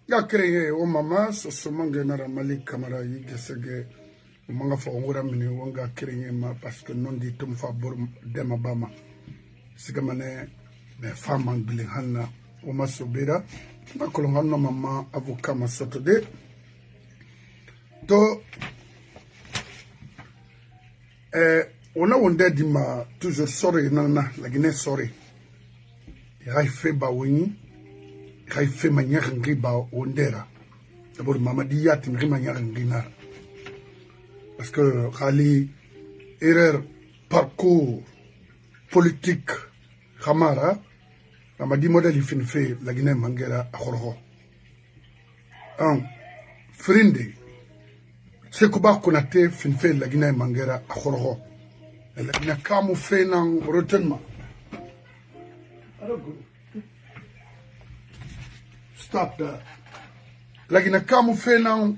ya créé au mama so somange na Malik Camara yi gesege manga fa ngora mini wanga créé ma parce que non di tum fa bor dema bama sigamane me femme anglais hanna o masobera ba kolonga mama avocat ma sotode to ona wonde di ma toujours sorry nana la Guinée sorry ya fait ba woni il fait manière ngriba ondera d'abord mamadi yati ngri manière ngina parce que khali erreur parcours politique khamara mamadi modèle il fait la Guinée mangera akhorho frinde Sékouba Konaté fait la Guinée mangera akhorho la Guinée kamu fait nan retenma stop that. La Guinée kamu fait nan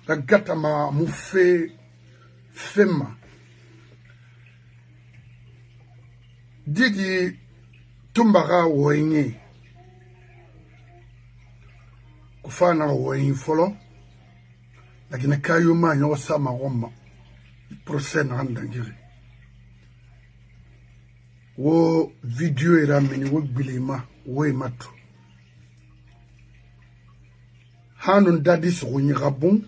la gatama mu fait fema. Digi tumbara woyni kufana woyni folo. La Guinée kayuma nyo sama gomma procès na ndangiri. Wo video era mini wo bilema wo matu. Hanun dadi souni rabon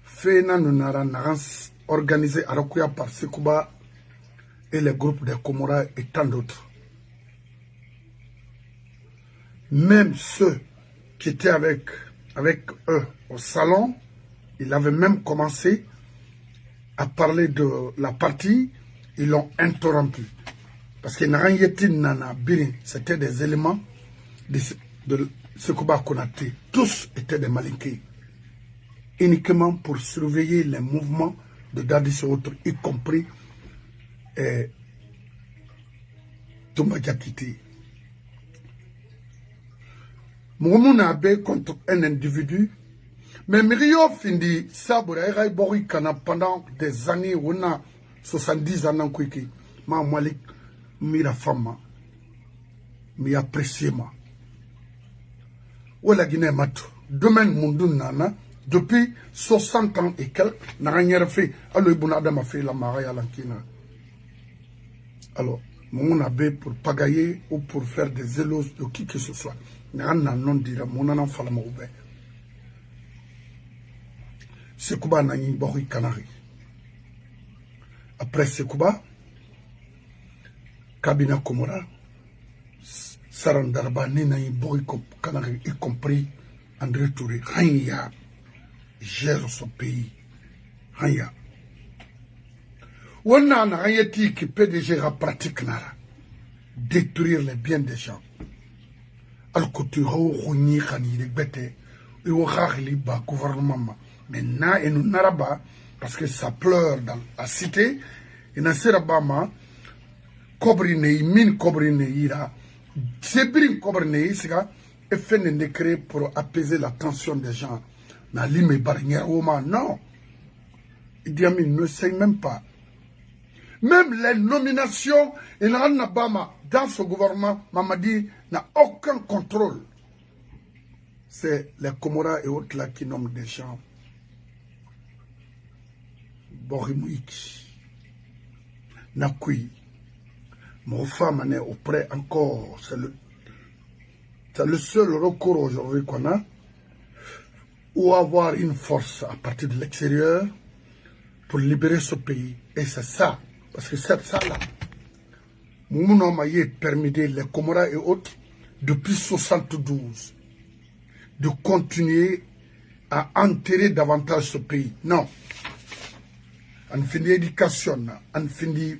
fena nunara narans organisé à Rakuya par Sékouba et les groupes de Komora et tant d'autres. Même ceux qui étaient avec eux au salon, ils avaient même commencé à parler de la partie, ils l'ont interrompu. Parce que c'était des éléments de Sékouba Konaté. Tous étaient des malinqués. Uniquement pour surveiller les mouvements de Dadis et autres, y compris Toumba Diakité. Moumouna Abe contre un individu. Mais Mirio Findi, Saboura, Eraï Bori Kana, pendant des années, on a 70 ans, Kwiki, Ma Malik, Mira Fama, Mi apprécié ma. Où la Guinée Matou, domaine Mundun Nana, depuis 60 ans et quelques, n'a rien fait. Alors, Ibunada m'a fait la marée à l'Ankina. Alors, mon abbé pour pagailler ou pour faire des éloges de qui que ce soit. N'a non dira, mon anan falama oube. Sékouba n'a ni bori canari. Après Sékouba, Kabina Komora, Sarandarba n'a ni bori canari, y compris André Touré. Hanya gère son pays. Hanya. On a un qui PDG a pratique nara. Détruire les biens des gens. Al-Koutura ou Rouni Khani de Bete, et au Rarliba, gouvernement. Maintenant, et nous n'araba, parce que ça pleure dans la cité, et n'a serabama, Kobrine, mine Kobrine ira, Sébrin Kobrine isga, et fait un décret pour apaiser la tension des gens. Mais l'ime barrière, non. Idi Amin ne sait même pas. Même les nominations, il n'a pas dans ce gouvernement, Mamadi n'a aucun contrôle. C'est les Comoras et autres là qui nomment des gens. Borimouiki, Nakui, mon femme est auprès encore. C'est le seul recours aujourd'hui qu'on a. Ou avoir une force à partir de l'extérieur pour libérer ce pays. Et c'est ça. Parce que c'est ça là. Moumouna Maye permettait les Comoras et autres depuis 1972 de continuer à enterrer davantage ce pays. Non. On finit l'éducation, on finit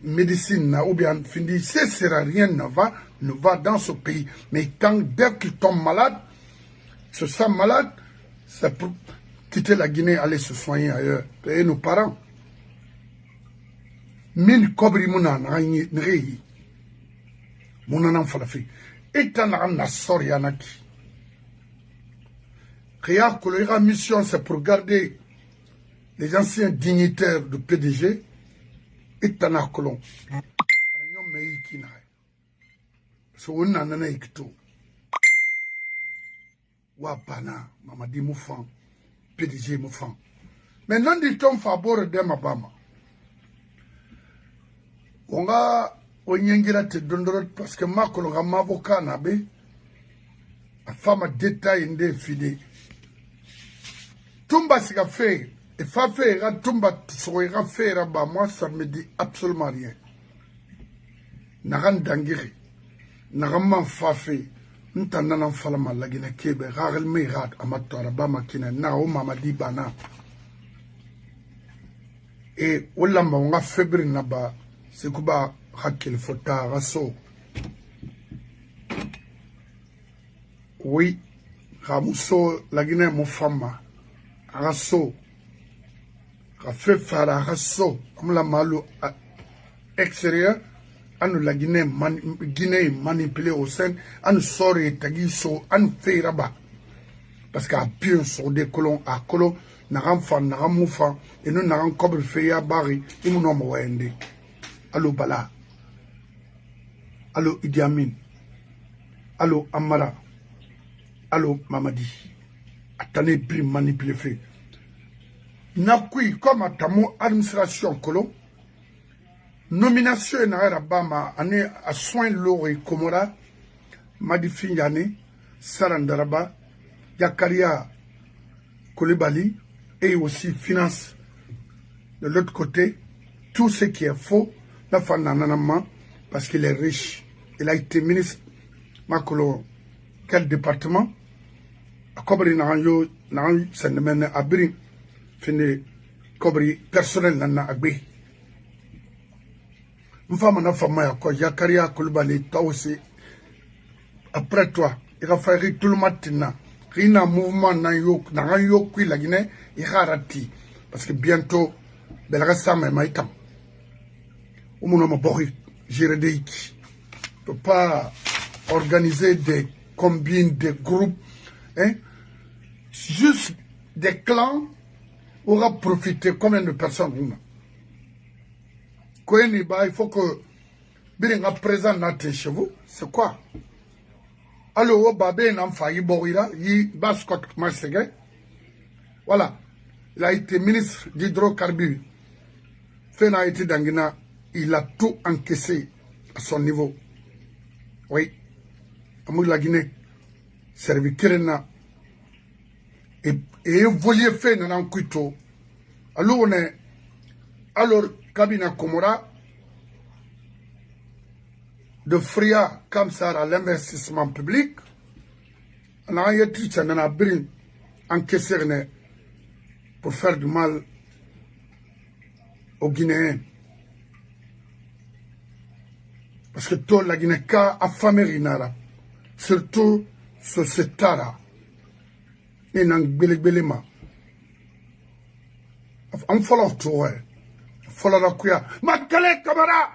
médecine, ou bien on finit, rien ne va dans ce pays. Mais dès qu'ils tombent malades, se sent malade, c'est pour quitter la Guinée, aller se soigner ailleurs, payer nos parents. Mine kobri muna nreyi muna nan falafi eta na sori anaki Créa Kolera mission c'est pour garder les anciens dignitaires de PDG eta na kolon anyo meyi kina so wonna nana ikito Wapana, Mamadi Moufan, PDG Moufan. Mais non dit-on favor de Mabama. On a onyengira te dondorot parce que ma kolonga mavoka na be a femme détail inde fide. Tumba sika fait et fa fait ra tumba soira fait ba moi ça me dit absolument rien. Naran dangiri. Naran fa fait ntandana fala malagina kebe ragal mirat amatora ba makina na o mamadi bana. Et olamba on a febre na ba sekuba hakil fota raso. Oui, Ramuso lagine mo fama raso. Rafe fara raso amla malu extérieur anu la Guinée manipulé au sein anu sori tagi so anu feiraba parce qu'à pied sur des colons à colons n'aram fan n'aram moufa et nous n'aram cobre feya bari imu no mo wende allo bala allo Idi Amin allo Amara allo Mamadi atane pris manipulé fait n'appuie comme atamo administration colon nomination na Rabama année à soin Lori Komora Madifi Yane Sarandaraba Yakaria Koulibaly et aussi finance de l'autre côté tout ce qui est faux la fananama parce qu'il est riche il a été ministre Makolo quel département a Kobri Naranjo Naran Sendemene Abri fini Kobri personnel Nana Agbe Mfama na fama ya quoi Yakaria Koulibaly toi aussi après toi il va faire tout le matin Rina mouvement na yo kui la Guinée il rarati parce que bientôt belga sama maitam umuno mabori jiredeiki peut pas organiser des combines de groupes hein juste des clans aura profité combien de personnes il faut que Biringa présent chez vous. C'est quoi? Alors, Babé n'a pas eu Borira, il Bascot Marsegay. Voilà. Il a été ministre d'hydrocarbures. Fena a été d'Angina. Il a tout encaissé à son niveau. Oui. Amour la Guinée. Servi Kirena. Et voyez fait dans Kuito. Alors, on est. Alors, Kabina Komora, de Fria comme ça à l'investissement public, on a encaissé pour faire du mal aux Guinéens. Parce que tout la Guinée a affamé surtout sur ce tara. Et dans Belema. On faut leur trouver. Folala kuya makale kamara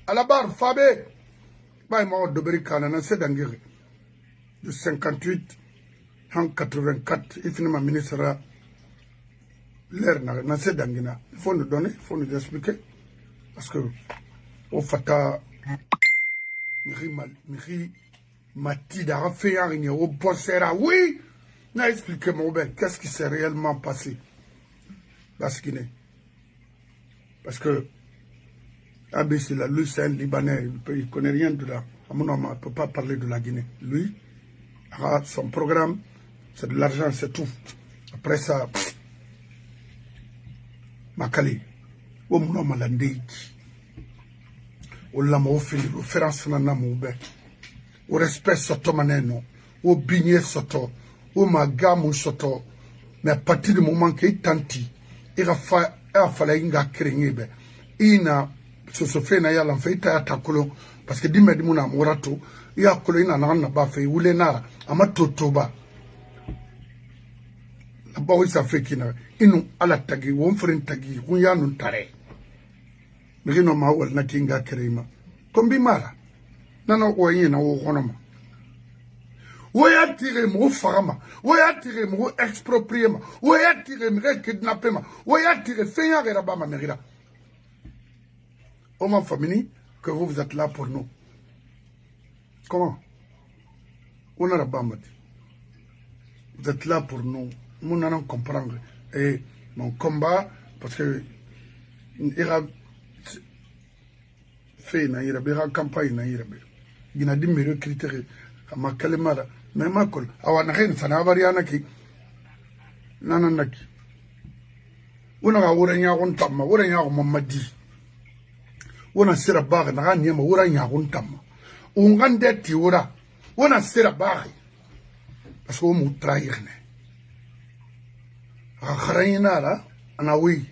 à la barre Fabé bah moi de Berikana na c'est d'angiri de 58 en 84 il finit ma ministre l'air na c'est d'angina il faut nous donner il faut nous expliquer parce que au fata miri matida a fait un réunion au bossera oui n'a expliqué mon ben qu'est-ce qui s'est réellement passé parce qu'il est parce que ABC, lui, c'est un Libanais, il ne connaît rien de là. À mon nom, on ne peut pas parler de la Guinée. Lui, son programme, c'est de l'argent, c'est tout. Après ça, Makali, au mon nom, Malandé, au lama, au fil, au ferrance, au respect, soto maneno, au bigné, soto, au magamu, soto. Mais à partir du moment qu'il est tanti, il va faire. Fallait inga krengebe ina sosofe na yala mfeita ya takolo parce que dimedi muna morato ya kolo ina na ba fe wule nara ama totoba la ba wi sa fe kina inu ala tagi won fren tagi kun ya nun tare migino ma wal na kinga krema kombi mara nana o yin na wo honoma où est tiré mon femme, où est tiré mon expropriement, où est tiré mon kidnappement, où est tiré Feignard et Rabama Merida. Comment famille que vous êtes là pour nous? Comment? On a Rabama dit. Vous êtes là pour nous. Nous allons comprendre. Et mon combat, parce que il a fait une campagne, il a dit mes critères, ma calemara, mais ma col, awana hen sanavariana qui nananaki. Una uranya on tamma, uranya on mamadi. Una sera bar, naganyama, uranya on tamma. Ungande tiura, una sera bar. Parce qu'on m'a trahi. A kharayinara, anawi.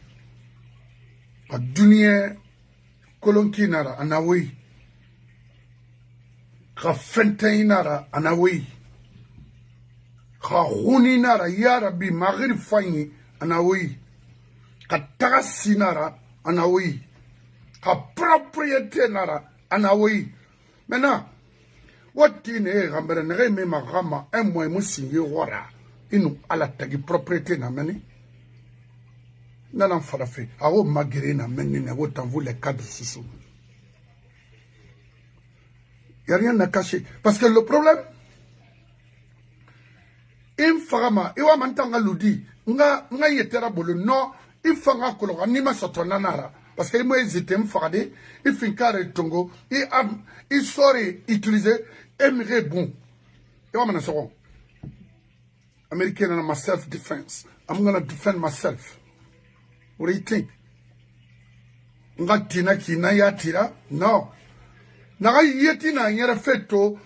A dunia kolonkinara, anawi. A fentayinara, anawi. A huninara, yarabi, magri fanyi, anawi. A tagasinara, anawi. A propriété nara, anawi. Maintenant, watine gambere nege me magama un mois musingi wora inu ala tagi propriété na meni nana farafe awo magere na meni ne wotan vous les cadres sous. Y a rien à cacher parce que le problème in fagama iwa mantanga ludi nga yetera bolo no ifanga kologa nima sotonanara parce que moi hésité m'fagade ifinkare tongo i sori utiliser aimerait bon. I'm American and my self-defense. I'm gonna defend myself. What do you think? Ngatina kina yatira? No. Naga yetina nyere feto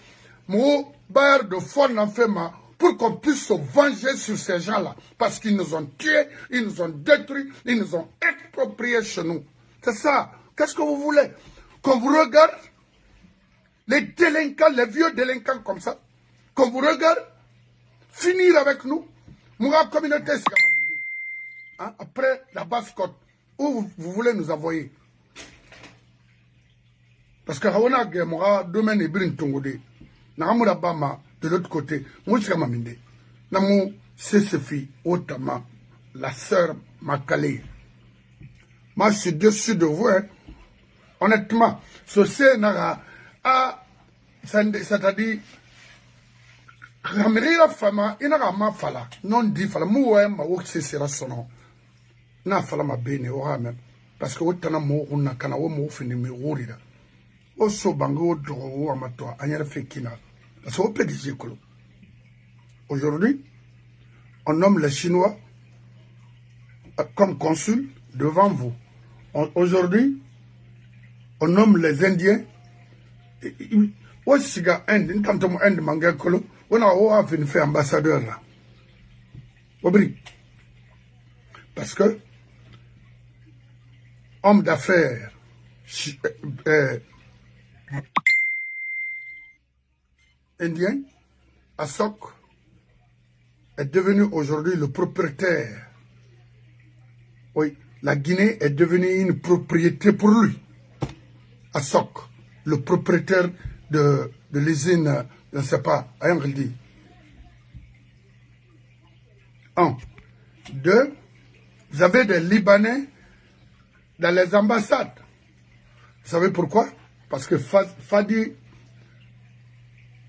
mo bayar de fond en fema pour qu'on puisse se venger sur ces gens-là. Parce qu'ils nous ont tués, ils nous ont détruits, ils nous ont expropriés chez nous. C'est ça. Qu'est-ce que vous voulez? Qu'on vous regarde? Les délinquants, les vieux délinquants comme ça, qu'on vous regarde, finir avec nous, la communauté, hein, après la basse côte, où vous voulez nous envoyer. Parce que Rawana Gemora, domaine et Brin Tongode, Namoura Bama, de l'autre côté, Moussa Maminde, Namou Sesefi, Otama, la sœur Makale. Moi, je suis dessus de vous, hein. Honnêtement, ce Sénara, c'est-à-dire, Ramirira Fama, il n'a pas fala, non dit fala, moué, ma oxy sera son n'a fala ma bene, au même, parce que autant mot, on n'a qu'un mot fini, mais ourida. Au sobango, droit, amateur, à y fait kina, parce qu'on peut dire que aujourd'hui, on nomme les Chinois comme consul devant vous. Aujourd'hui, on nomme les Indiens. Aussi, Inde, quand on Inde manga kolo, on a fait ambassadeur là. Parce que homme d'affaires indien, Assok, est devenu aujourd'hui le propriétaire. Oui, la Guinée est devenue une propriété pour lui. Assok, le propriétaire de l'usine, je ne sais pas, à dit. 1. 2. Vous avez des Libanais dans les ambassades. Vous savez pourquoi? Parce que Fadi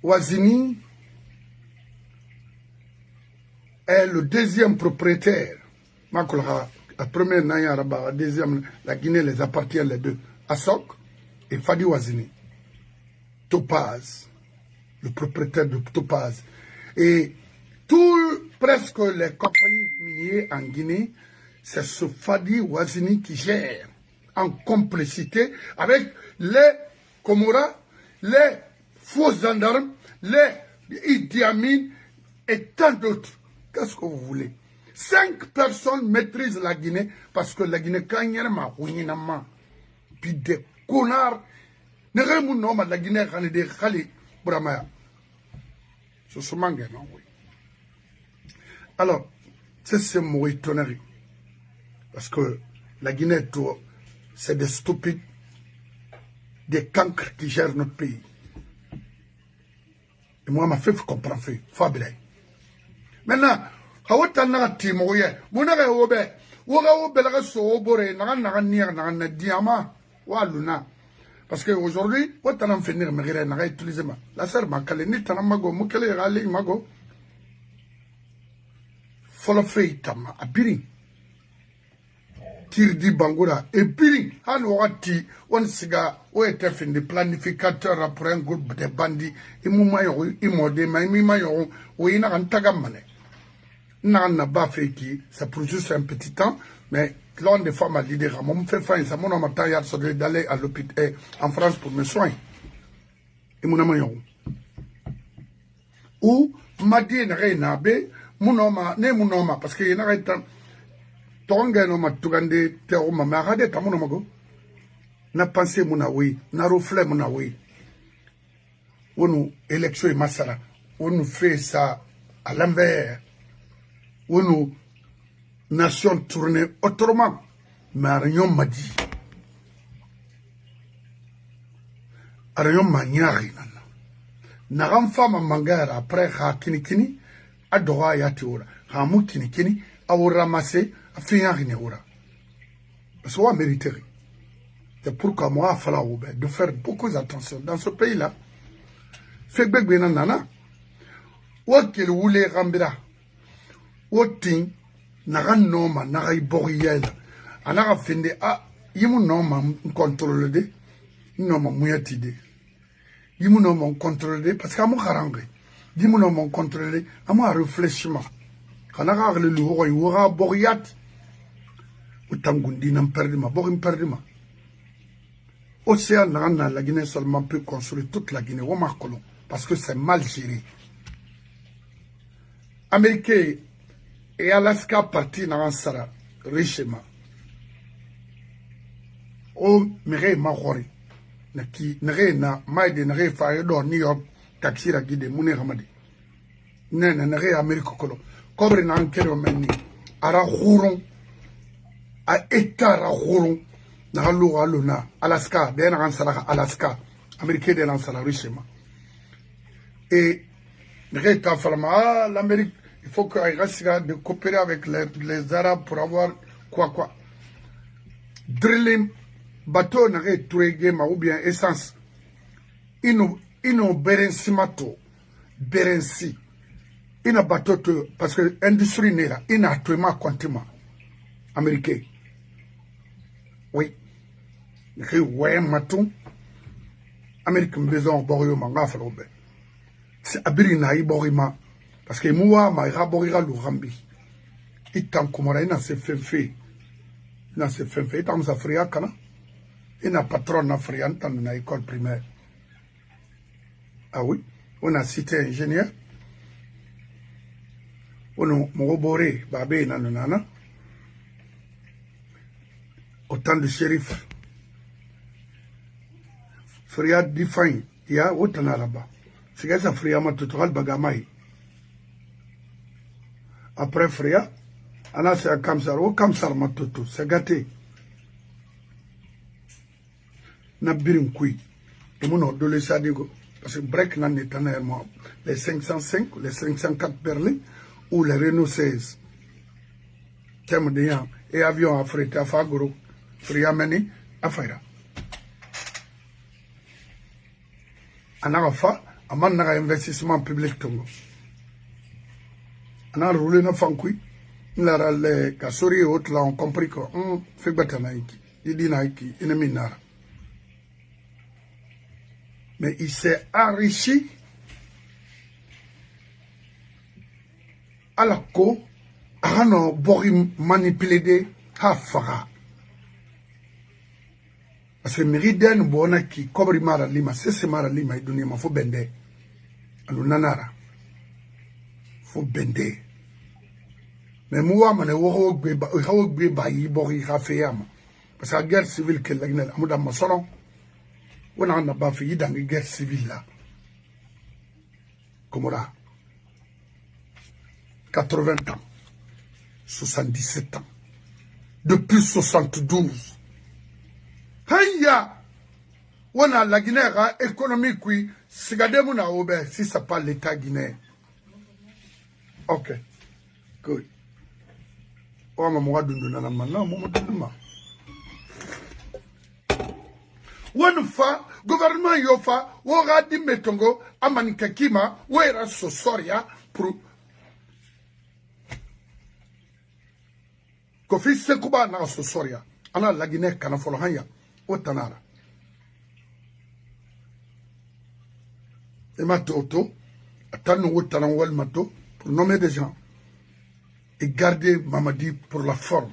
Ouazini est le deuxième propriétaire. La première, la deuxième, la Guinée les appartient les deux. Assok et Fadi Ouazini. Topaz, le propriétaire de Topaz. Et presque les compagnies minières en Guinée, c'est ce Fadi Ouazini qui gère en complicité avec les Comoras, les faux gendarmes, les Idi Amin et tant d'autres. Qu'est-ce que vous voulez? 5 personnes maîtrisent la Guinée parce que la Guinée, quand il y a un puis des connards, ne remontent pas la Guinée, des Khali Bramaya. C'est ce mangue, non, oui. Alors, c'est ce mot étonnerie. Parce que la Guinée, c'est des stupides, des cancres qui gèrent notre pays. Et moi, ma fille, je comprends, Fabien. Maintenant, Hawatana Timoye, Mounare Obe, Wora Obelga Sobore, Naran Nier, Naran Diama, Waluna. Parce qu'aujourd'hui, what on finir, mais n'a utilisé ma. La sœur Makale, ni Tanamago, Mukele, Rale, Mago. folo fe tama abiri Tirdi Bangoura et puis han wakati on siga o était fin de planificateur pour un groupe de bandits et mouma yo imodé mais mima yo o ina kan tagamane na ba fait qui ça pour juste un petit temps mais l'un des femmes a l'idée mon fait fin ça mon matin hier sur d'aller à l'hôpital en France pour me soigner et mon ami yo ou madi na reina be munoma ne munoma parce que ina reita tonga no matugande te o mama hade tamuno mago na pensé mona oui na reflet mona oui onu élection masara onu fait ça à l'envers onu nation tournée autrement mais rien m'a dit rien m'a nyari nana na ram femme mangara après ha kini adora ya tiora ha mu kini a ramasser parce qu'on mérité. C'est pourquoi moi, il fallait de faire beaucoup d'attention dans ce pays-là. Fait que bien nana, ou qu'il voulait rambira, ou ting, n'a noma, n'a boriel, n'a fini à yimu noma contrôle de, noma mouyatide. Yimu noma contrôle parce qu'à mon harangé, yimu noma contrôle, à mon réfléchissement. Quand on a le lourd, il y aura boriat. Utangundi n'en perdima, borim perdima. Océan la Guinée seulement peut construire toute la Guinée, parce que c'est mal géré. Américains et Alaska partis dans Sara, richement. O mire mahori, qui n'a maïde n'a fait d'or New York, taxi la guide, mouné ramadi. N'a Amérique colo. Cobre n'a enquête meni, ara rouron. A état rouron na luna Alaska de na Alaska américain de na richement et l'état falma l'Amérique il faut qu'il reste de coopérer avec les Arabes pour avoir quoi drilling bateau na retrouver ou bien essence ino berensi mato berensi ina bateau parce que industrie nera ina actuellement continent américain. Oui. Ouais, matou. Américain besoin borio manga falobe. C'est abiri na iborima. Parce que moi, ma raborira le rambi. Itam kumara ina se fenfe. Ina se fenfe. Itam sa fria kana. Ina patron na fria dans na école primaire. Ah oui. On a cité ingénieur. On a morobore babé nanana. Autant de shérif. Fria define. Il y a autant là-bas. C'est que ça Fria m'a total bagamai. Après Fria, on a c'est Kamsar. Au Kamsar m'a toto. C'est gâté. N'a birim kui. Et mon ordre de l'Essadigo. Parce que break n'en est en les 505, les 504 Berlin ou les Renault 16. Thème de Yam. Et avion affrété à Fagoro. Fria meni affaire. Anafa, aman na investissement public tongo. Ana roulé na fankui, nara le kasori et autres là ont compris que fait batanaiki, il dit naiki, ennemi nara. Mais il s'est enrichi à la co, à no bori manipulé de hafara. Parce que Mériden Bona qui cobre Mara Lima, c'est Mara Lima et donné, il faut bender. Alors, nanara. Faut bender. Mais moi, je ne parce que la guerre civile, que la guerre civile, on a pas fait dans la guerre civile là. Comme là. 80 ans. 77 ans. Depuis 72. Haya, on a la Guinée économique, oui, si c'est pas l'État guinéen. Ok, good. On va me donner un moment. One fa, gouvernement yofa, wora di metongo, amanika kima, wera so soria, pour. Kofi Sekuba na sosoria ana lagine kana folo hanya otanara ema toto atanu otanan wal mato pour nommer des gens et garder Mamadi pour la forme.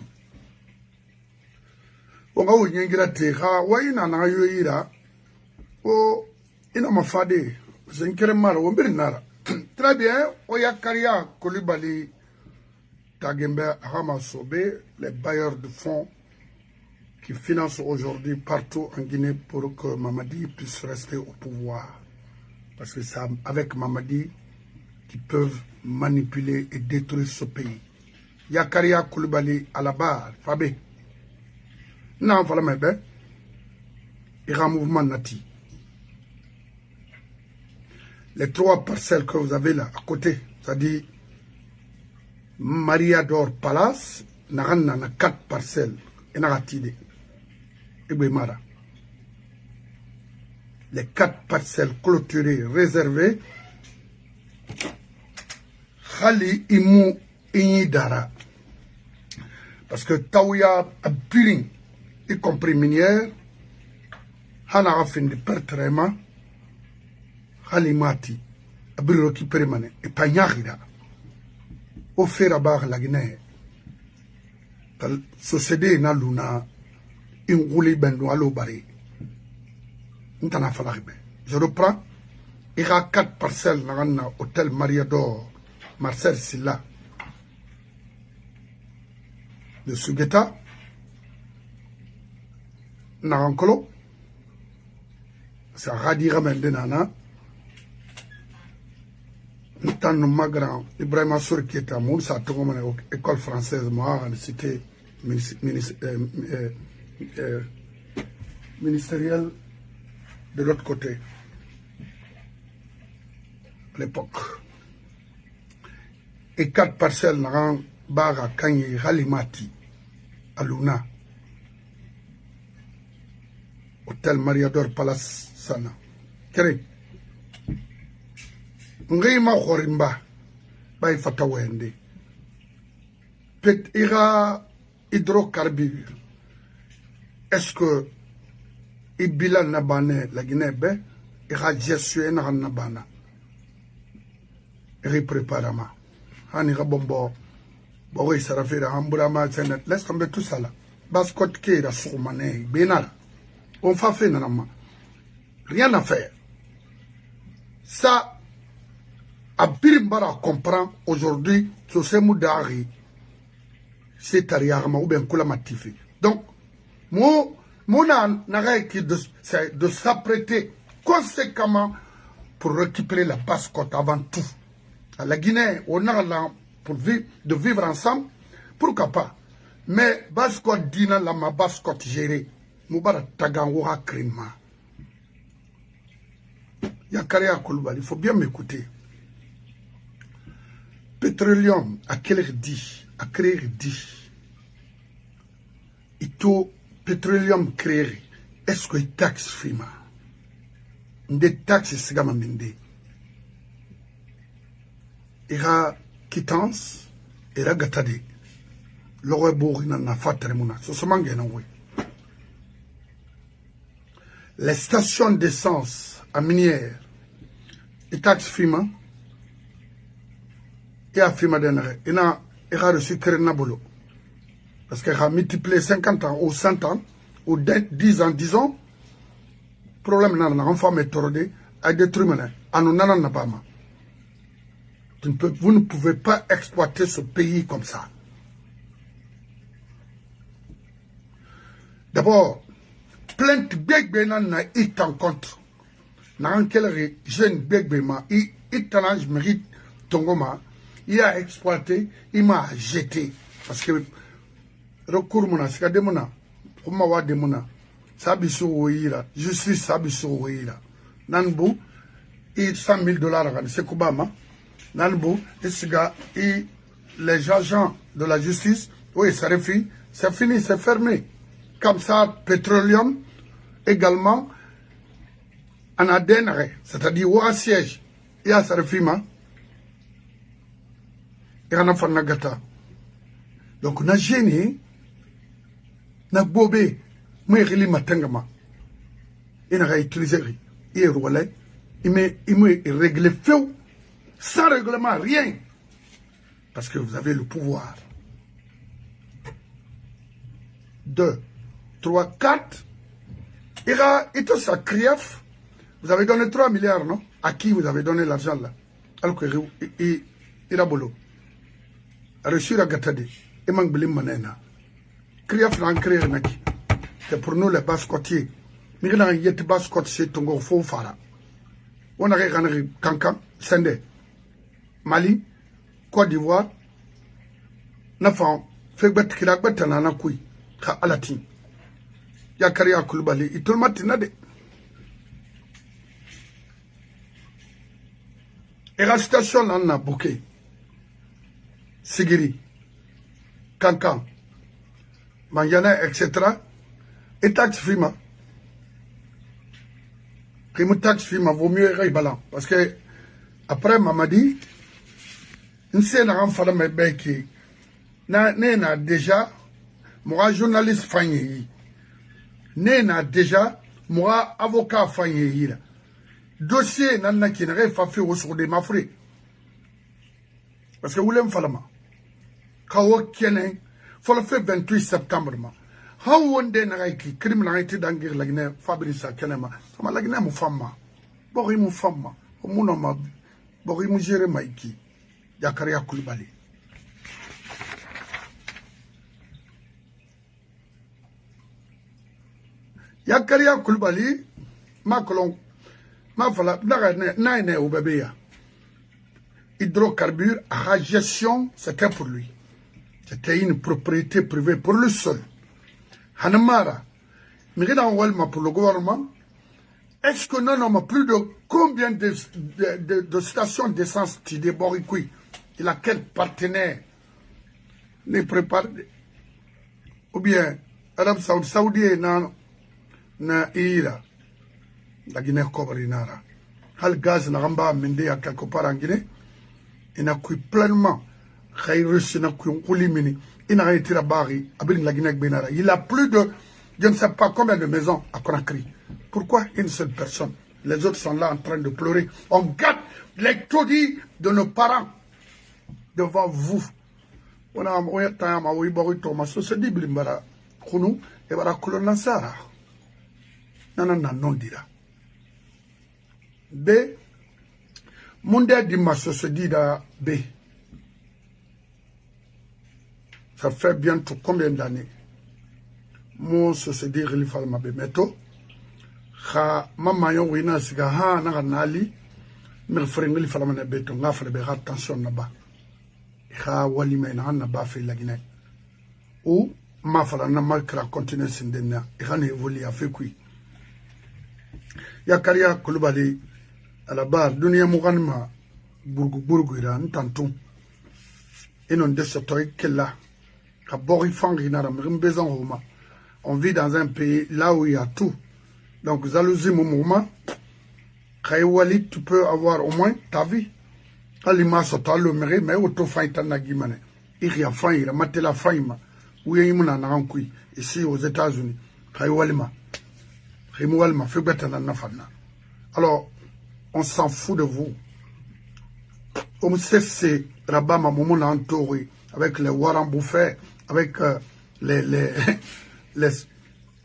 Onga o nyengira teka wa ina na yoira o ina mafade zenkere mara o nara. Très bien, Oyakaria Koulibaly Tagembe Hamasobe, les bailleurs de fonds qui financent aujourd'hui partout en Guinée pour que Mamadi puisse rester au pouvoir. Parce que c'est avec Mamadi qu'ils peuvent manipuler et détruire ce pays. Yakaria Koulibaly à la barre, Fabé. Non, voilà, mais ben, il y a un mouvement nati. Les 3 parcelles que vous avez là, à côté, c'est-à-dire Maria d'Or Palace, il y a 4 parcelles, et Naratide, et Bemara. Les 4 parcelles clôturées, réservées, Khali Imu Inyidara. Parce que Taouya a Biring, y compris minière, Hana a fait de pertrement, Halimati, Abiro qui permane, et Panyarida, au Ferabar la Guinée. Société na luna, in rouli bendo alo bari. N'tana falaribe. Je reprends, il y a 4 parcelles dans l'hôtel Maria d'Or, Marcel Silla, de Sugeta, Narankolo, c'est Radira Mendenana. Nous ma grand Ibrahim Assour qui était à Moussa, à école française, moi, cité ministérielle de l'autre côté, à l'époque. Et 4 parcelles dans Bara, Kanyi, Halimati, à Luna, hôtel Mariador Palace Sana. Kéré. Ngima Khorimba, Bay Fatawende. Peut ira hydrocarbures. Est-ce que Ibila Nabane, la Guinée, ira Jessué Nabana? Iri préparama. Hanira Bombo, Boris Sarafira, Hamburama, Zenet, laisse tomber tout ça là. Baskot Kira Soumane, Benara. On va faire nanama. Rien à faire. Ça, Abirimbara comprend aujourd'hui que c'est Moudari, c'est Ariarma ou bien Koulamatifi. Donc, mon arrêt qui de s'apprêter conséquemment pour récupérer la basse-côte avant tout. À la Guinée, on a là pour vivre ensemble, pourquoi pas. Mais basse-côte dina la ma basse-côte gérée, Moubara Tagangoura Krima. Yakaria Koulibaly, il faut bien m'écouter. Pétroleum, à quel heure dit, à créer dit, il faut pétroleum créer, est-ce que taxe FIMA, des taxes c'est comme il y a quittance, il y a gâtade, l'aurait beau n'a fait remona, ce sont mangués non oui. Les stations d'essence à minière, et taxes FIMA. Et à Fima Denere, il a reçu Kerenabolo. Parce qu'il a multiplié 50 ans ou 100 ans, ou 10 ans, disons, problème n'a pas enfant méthodé, à détruire maintenant. Vous ne pouvez pas exploiter ce pays comme ça. D'abord, plainte Begbena n'a été en contre. N'a quel jeune Begbema, il mérite Tongoma. Il a exploité, il m'a jeté. Parce que recours mona, c'est que mona, comme moi de mona, sabiso ouira, justice sabiso ouira. Nanbu, il $100 000, c'est Kubama. Nanbu, et les agents de la justice, oui, ça refait, c'est fini, c'est fermé. Comme ça, pétroleum, également, en adène, c'est-à-dire au siège, il y a ça refait, donc on a gêné na gobe moi rili matangama ina ga utiliser et relais il me régler feu sans règlement rien parce que vous avez le pouvoir 2 3 4 et tout ça Krief vous avez donné 3 milliards non à qui vous avez donné l'argent là alors que il a bolo reçu la gatade et mangblim manena Krief n'a créé naki c'est pour nous les basse-côtiers mais il y a des basse-côtiers tongo faux fara on a regardé Kankan Sende Mali Côte d'Ivoire Nafan fait bet kila bet na kui ka alati Yakaria Koulibaly itolmati nade et la station là na bouquet Sigiri Kankan Manjana etc et taxe FIMA Primo taxe FIMA vaut mieux Raybalan parce que après Mamadi une scène en fala me beki na déjà moi journaliste fanyi na déjà moi avocat fanyi dossier nanna qui n'aurait pas fait au sur des mafré parce que vous l'aimez falama kawo kenen faut le faire 28 septembre ma how one day na ki criminalité d'angir la Guinée Fabrice Kenema sama la Guinée mu famma bori mu famma mu no ma bori mu géré maiki Yakaria Koulibaly Yakaria Koulibaly ma kolon ma fala na au bébé hydrocarbures à gestion c'était pour lui c'était une propriété privée pour le seul Hanamara mais pour le gouvernement est-ce que non on a plus de combien de stations d'essence qui débordent il a quel partenaire les prépare ou bien Arabie Saoudite na ira la Guinée Cobrinara hal gaz na ramba mende à quelque part en Guinée il a cuit pleinement Khairus na cuit Koulimini il a été la Bari avec la Guinée Benara il a plus de je ne sais pas combien de maisons à Conakry pourquoi une seule personne les autres sont là en train de pleurer on gâte les taudis de nos parents devant vous on a un temps à Ouibori Thomas se dit blimbara Kounou et bara Koulon Sara nanana non dira B Monde Dimas se dit da B ça fait bientôt combien d'années mon se dit Relifal Mabe Meto ha mama yo wina siga ha na nali me frengeli fala mana beto ngafre be attention na ba ha wali me na ba fe la Guinée ou ma fala na makra continuer sindena e kan évoluer afé kui Yakaria Koulibaly à la barre dunia muganma burgu ira ntantum enon de ce toy kella ka bori fangi na ram besoin homa on vit dans un pays là où il y a tout donc jalousie mon mouvement Khaywali tu peux avoir au moins ta vie alima sota le mérite mais auto faita na gimane il y a faim il a maté la faim où il m'a na rankui ici aux États-Unis Khaywali ma fait bête na nafana alors on s'en fout de vous comme c'est Rabat ma maman a entouré avec les Warren Buffett avec les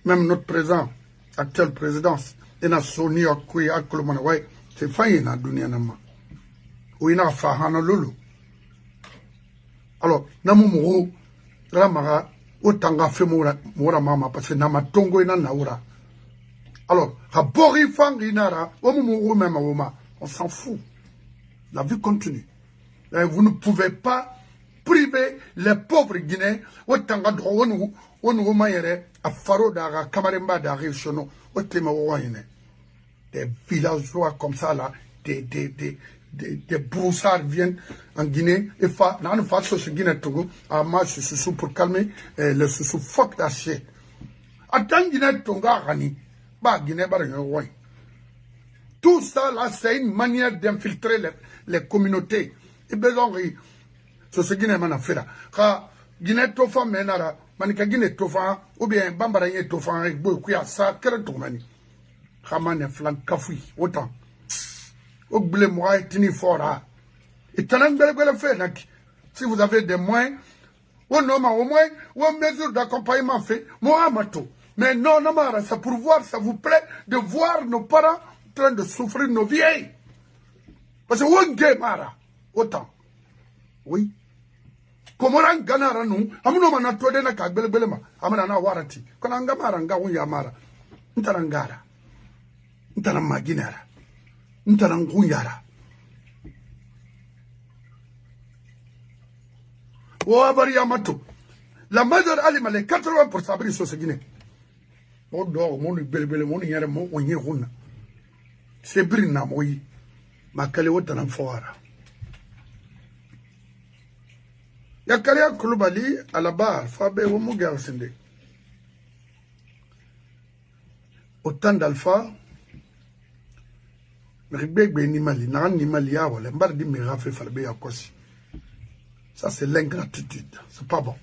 même notre président actuelle présidence et na Sony Okui akolomana ouais c'est failli na dunia nama ou ina fahana lolo alors namu moro ramara otanga fe mora mama parce que na matongo ina naura alors ha bori fangi nara o moro même on s'en fout la vie continue et vous ne pouvez pas priver les pauvres Guinéens otanga droit on mayere a faro daga kamaremba daga chono otema woyene des villageois comme ça là des broussards viennent en Guinée et nan fa so Guinée Togo à marche sous pour calmer le sous fuck that shit attends Guinée Togo rani ba Guinée ba woy tout ça là c'est une manière d'infiltrer les communautés et besoin ce Guinée mana fera ka Guinée to fa menara manikagine tofan ou bien bambara ye tofan e boy kuya sa kere to mani xamane flan kafui autant o blé moi tini fora et tanan bele fait nak si vous avez des moyens au moins ou mesure d'accompagnement fait moi amato mais non mara ça pour voir ça vous plaît de voir nos parents en train de souffrir nos vieilles parce que on gay mara autant oui komoran ganara nu amuno mana to de na ka belebele ma amana na warati kono anga mara nga wunya mara ntarangara ntarampaginara ntarangunyara o abari amato la majeure alima les 80% abri so segine o do mo ni belebele mo ni yare mo onye hunna c'est brina moyi makale wotana fora Yakaria Koulibaly à la barre, Fabé Womugar Sende. Autant d'Alpha, Ribeg Benimali, Nan Nimalia, ou l'embardi Mirafé Falbe Yakosi. Ça, c'est l'ingratitude. C'est pas bon.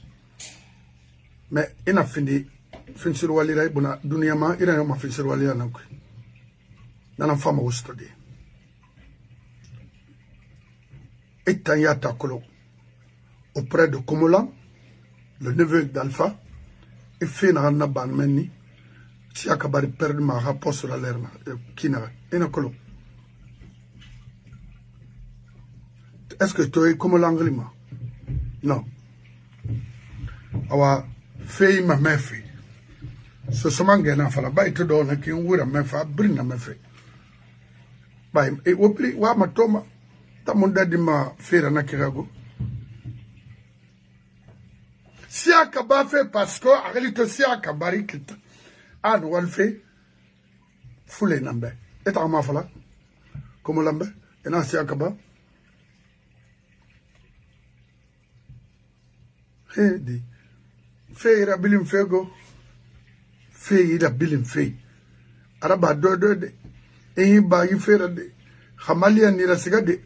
Mais il a fini. Fin sur Walira, Duniama, il a fait sur Walira. Dans la femme au stade. Et Tanyata Kolo. Auprès de Komola, le neveu d'Alpha, et fait un banmeni, si akabari perdre ma rapport sur la lerna, Kinara, et Nakolo. Est-ce que tu es Komola Anglima? Non. Awa, fait ma mefi. Ce sont les gens qui ont été dans le qui ont eu mefa, brina mefi. Bah, et au plus, wa matoma, ta monda di ma faire na kirago. Si akaba fait parce que en réalité si akabari kita an wal fait foule nambe et ma fala comme lambe et non si akaba di fait rabilim fego fait rabilim fait araba do de e ba yi fait de khamaliya ni rasiga de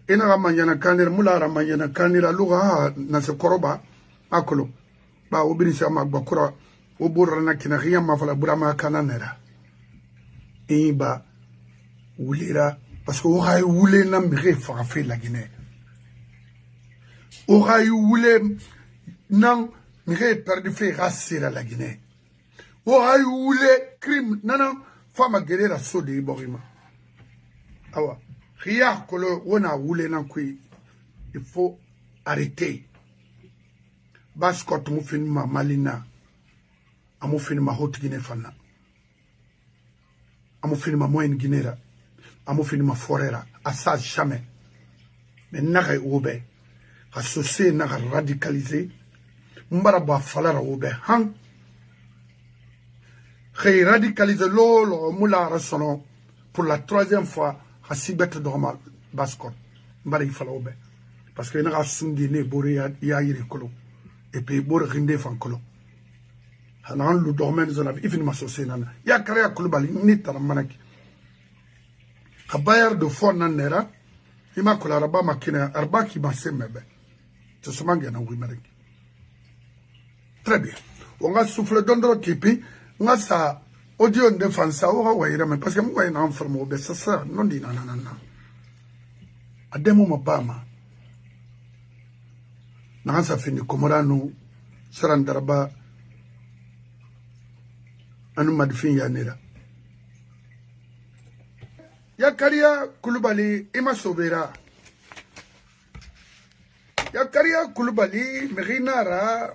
ina ramanyana kanira mula ramanyana kanira luga na se koroba akolo ba obiri sama bakura obura na kina riya mafala burama kananera ba wulira parce que oray wule na mire fa fait la Guinée oray wule nan mire perdu fait rasira la Guinée oray wule crime nana fama guerrera sodi borima awa Ria kolo wona wule na kui il faut arrêter baskot mu fin ma malina amu fin ma hot Guinée fana amu fin ma moyenne Guinée amu fin ma forera asa jamais mais naga obe associé naga radicalisé mbara ba falara obe han khé radicalisé lolo mula rasono pour la 3e fois a sibet normal baskot mbari fala obe parce que na sundi ne bore ya yiri kolo et puis bore rinde fan kolo hanan lu domaine zona ifin masosé nana ya kare Koulibaly ni tar manaki khabayar de fond nanera ima kola raba makina arba ki masembe to somange na wimareki très bien on va souffler d'ondro kipi nga sa audio de fansa o wayira me parce que mo wayna en forme be ça non di nanana ademo mabama na sa fini komorano sarandarba anu madfin yanira Yakaria Koulibaly ima sobera Yakaria Koulibaly merinara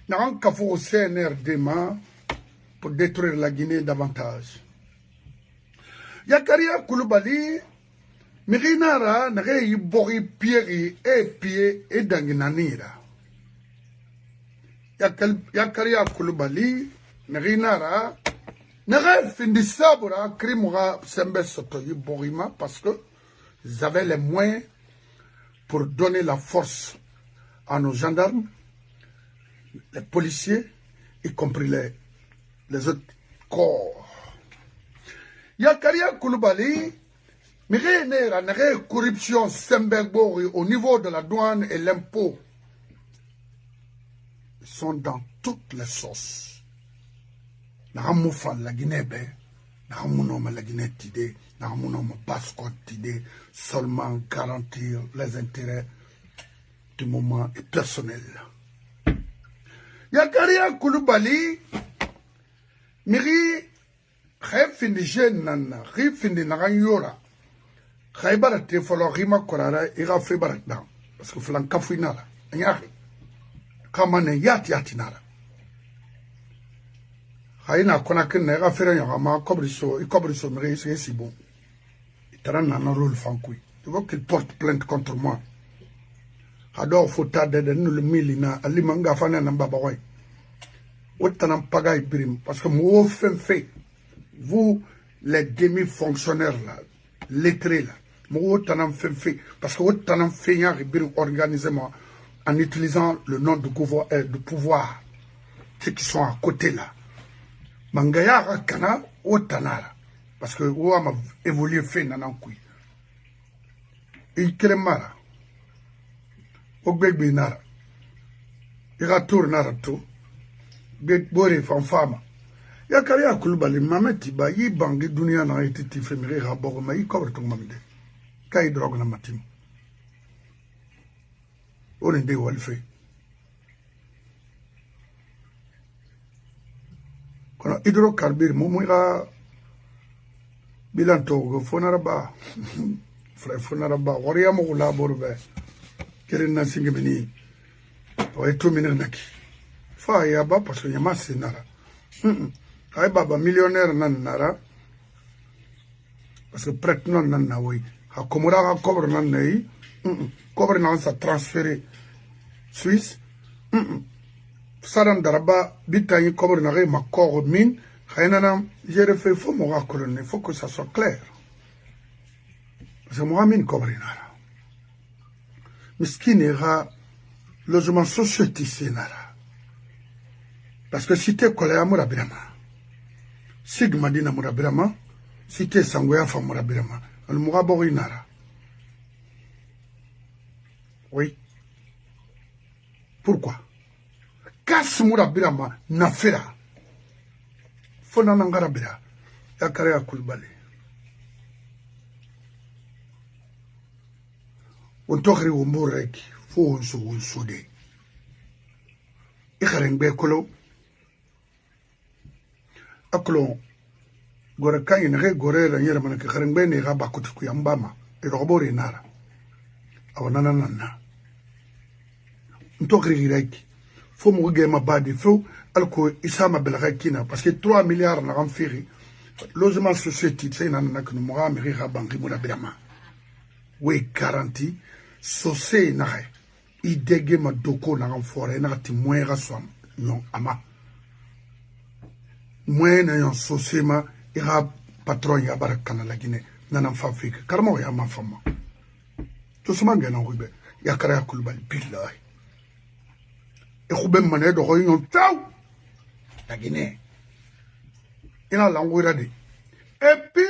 na un kafo CNRD ma pour détruire la Guinée davantage. Yakaria Koulibaly, Mirinara, n'aurait eu bori pied et danginanira. Yakaria Koulibaly, Mirinara, n'aurait fini sabra, crimera, sembe soto y borima, parce que ils avaient les moyens pour donner la force à nos gendarmes, les policiers, y compris les autres corps. Yakaria Koulibaly, mais corruption au niveau de la douane et l'impôt. sont dans toutes les sauces. Naramoufa la Guinée, Naramounoma la Guinée tidé, Naramounoma Basco tidé, seulement garantir les intérêts du moment et personnel. Yakaria Koulibaly, Miri, Khayfindi Jeune, Khayfindi Naranyora, Khaybarate Folo Rima Korara, Ira Febarakna, parce que Flan Kafuinara, Nyari, Kamane Yatinara. Khayna Konakin, Nera Ferrayama, Cobriso, Miri, c'est si bon. Il t'en a un rôle Fankoui. Tu vois qu'il porte plainte contre moi. Ador fota de nous le milina alimanga fana na babawai otanam pagay birim parce que mo fait vous les demi-fonctionnaires là lettrés là mo otanam fait parce que otanam fenya birim organisement en utilisant le nom de pouvoir ceux qui sont à côté là mangaya kana otanara parce que ou a évolué fait nanankui ikremara Ogbegbe nara. Ira tour nara to. Bore fanfama. Yakaria Koulibaly mameti ba yi bangi dunia na ititi femiri raboro ma yi cover tung mamide. Kai drogue na matim. On est walfe. Kono hydrocarbure momuira bilanto fonaraba. Frère fonaraba wariya mo la borbe. Kerena singemini ouais tout minernaki fa ya ba parce que yama sinara ay baba millionnaire nan nara parce que prête non nan na oui ha komura ha cobre nan nei cobre nan sa transféré Suisse saram daraba bitay cobre na ma corps mine xaynana j'ai refait faut mo racolner il faut que ça soit clair parce que moi mine cobre nara Miskinera logement société sénara. Parce que si t'es collé à Mourabirama, si tu m'as dit à Mourabirama, si t'es sanguin à Mourabirama, le Mouraborinara. Oui. Pourquoi? Casse Mourabirama n'a fait là. Fonanangarabira. Yakaria Koulibaly. On tokri umburek fo so de ikharengbe kolo aklo gore kay ne gore la nyera man ke kharengbe ne ga bakuti ku yambama e robore nara awana nanana ntokri girek fo mo ge ma badi fo alko isama belrakina parce que 3 milliards na ramfiri logement société c'est nanana que mo ga meri ga banki mo la birama we garantie sosé nahe i dege ma doko na forêt na ti moyera swam non ama moyena yon sosé ma ira patron ya barakana la Guinée nana fafika karmo ya ma fama to suma ngena ngube ya kara Koulibaly billahi e khube mané do ko yon taw la Guinée ina langwira de et puis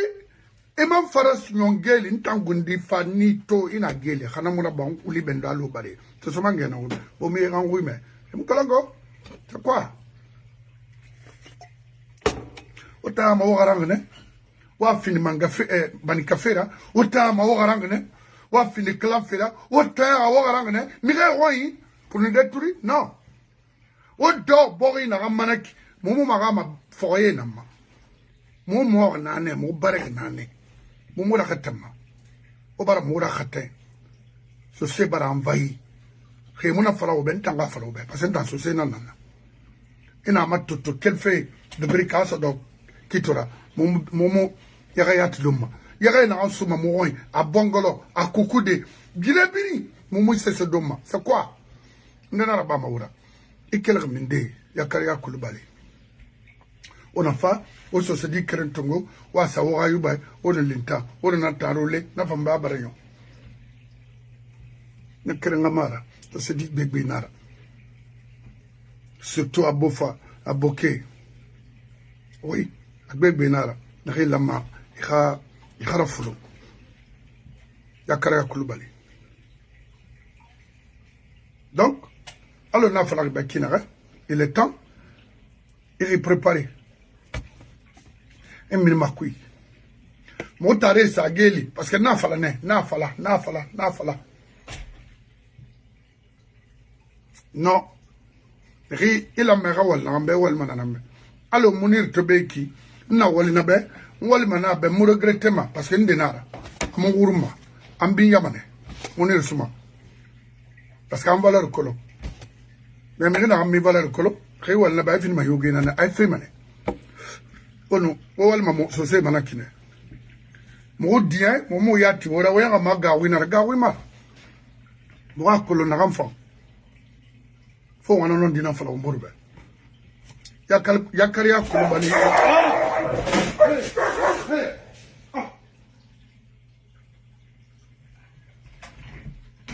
Imam Faras Nyongeli ntangundi fanito ina gele khana muna bang uli bendalo bare to so mangena o me ngui me mukalango c'est quoi ota ma warangne wa fini manga bani kafera ota ma warangne wa fini klafera ota warangne mi ga royi pour nous détruire non o do bori na manaki mumu magama foye nama mumu nane mu bare nane Moumoura Khatama, Obara Moura Khatin, ce c'est bara envahi. Rémouna Faraoben, Tanga Faraoben, parce que dans ce c'est nanana. Et n'a pas tout, quel fait de bricasse donc, Kitora, Momo, Yarayat Luma, Yaray n'a souma mouroy, à Bongolo, à Koukoude, Bilabiri, Momo c'est ce doma, c'est quoi? Nana Bamaoura. Et quel reminde, Yakaria Koulibaly. On a fait, on se dit que Tongo, ou à Sawara Yuba, ou de l'Inta, ou de Natarole, n'a pas m'abarayon. Ne Kerengamara, on se dit Béguinara. Surtout à Bofa, à Bokeh. Oui, à Béguinara, n'a lama, il y a Rafoulou. Yakaria Koulibaly. Donc, alors n'a pas la Békinara, il est temps, il est préparé. Et Milmakui. Montare sa geli, parce que n'a fala. Non. Il a mera wala, ambe wal mananambe. Alors, Mounir Tebeki, na wali nabe, wali manabe, mou regrettema, parce que n'denara, mon gourma, ambi yamane, Mounir Souma. Parce qu'en valeur colo. Mais maintenant, en mi valeur colo, réwal nabe, fin ma yogi nana, ay femane. Oh non, wal mamo, so se manakine. Mo dien, mo yati, wala wanga magawi na gawi ma. Mo colo na ramfan. Faut on en dîner fala umurbe. Yakaria kulubani.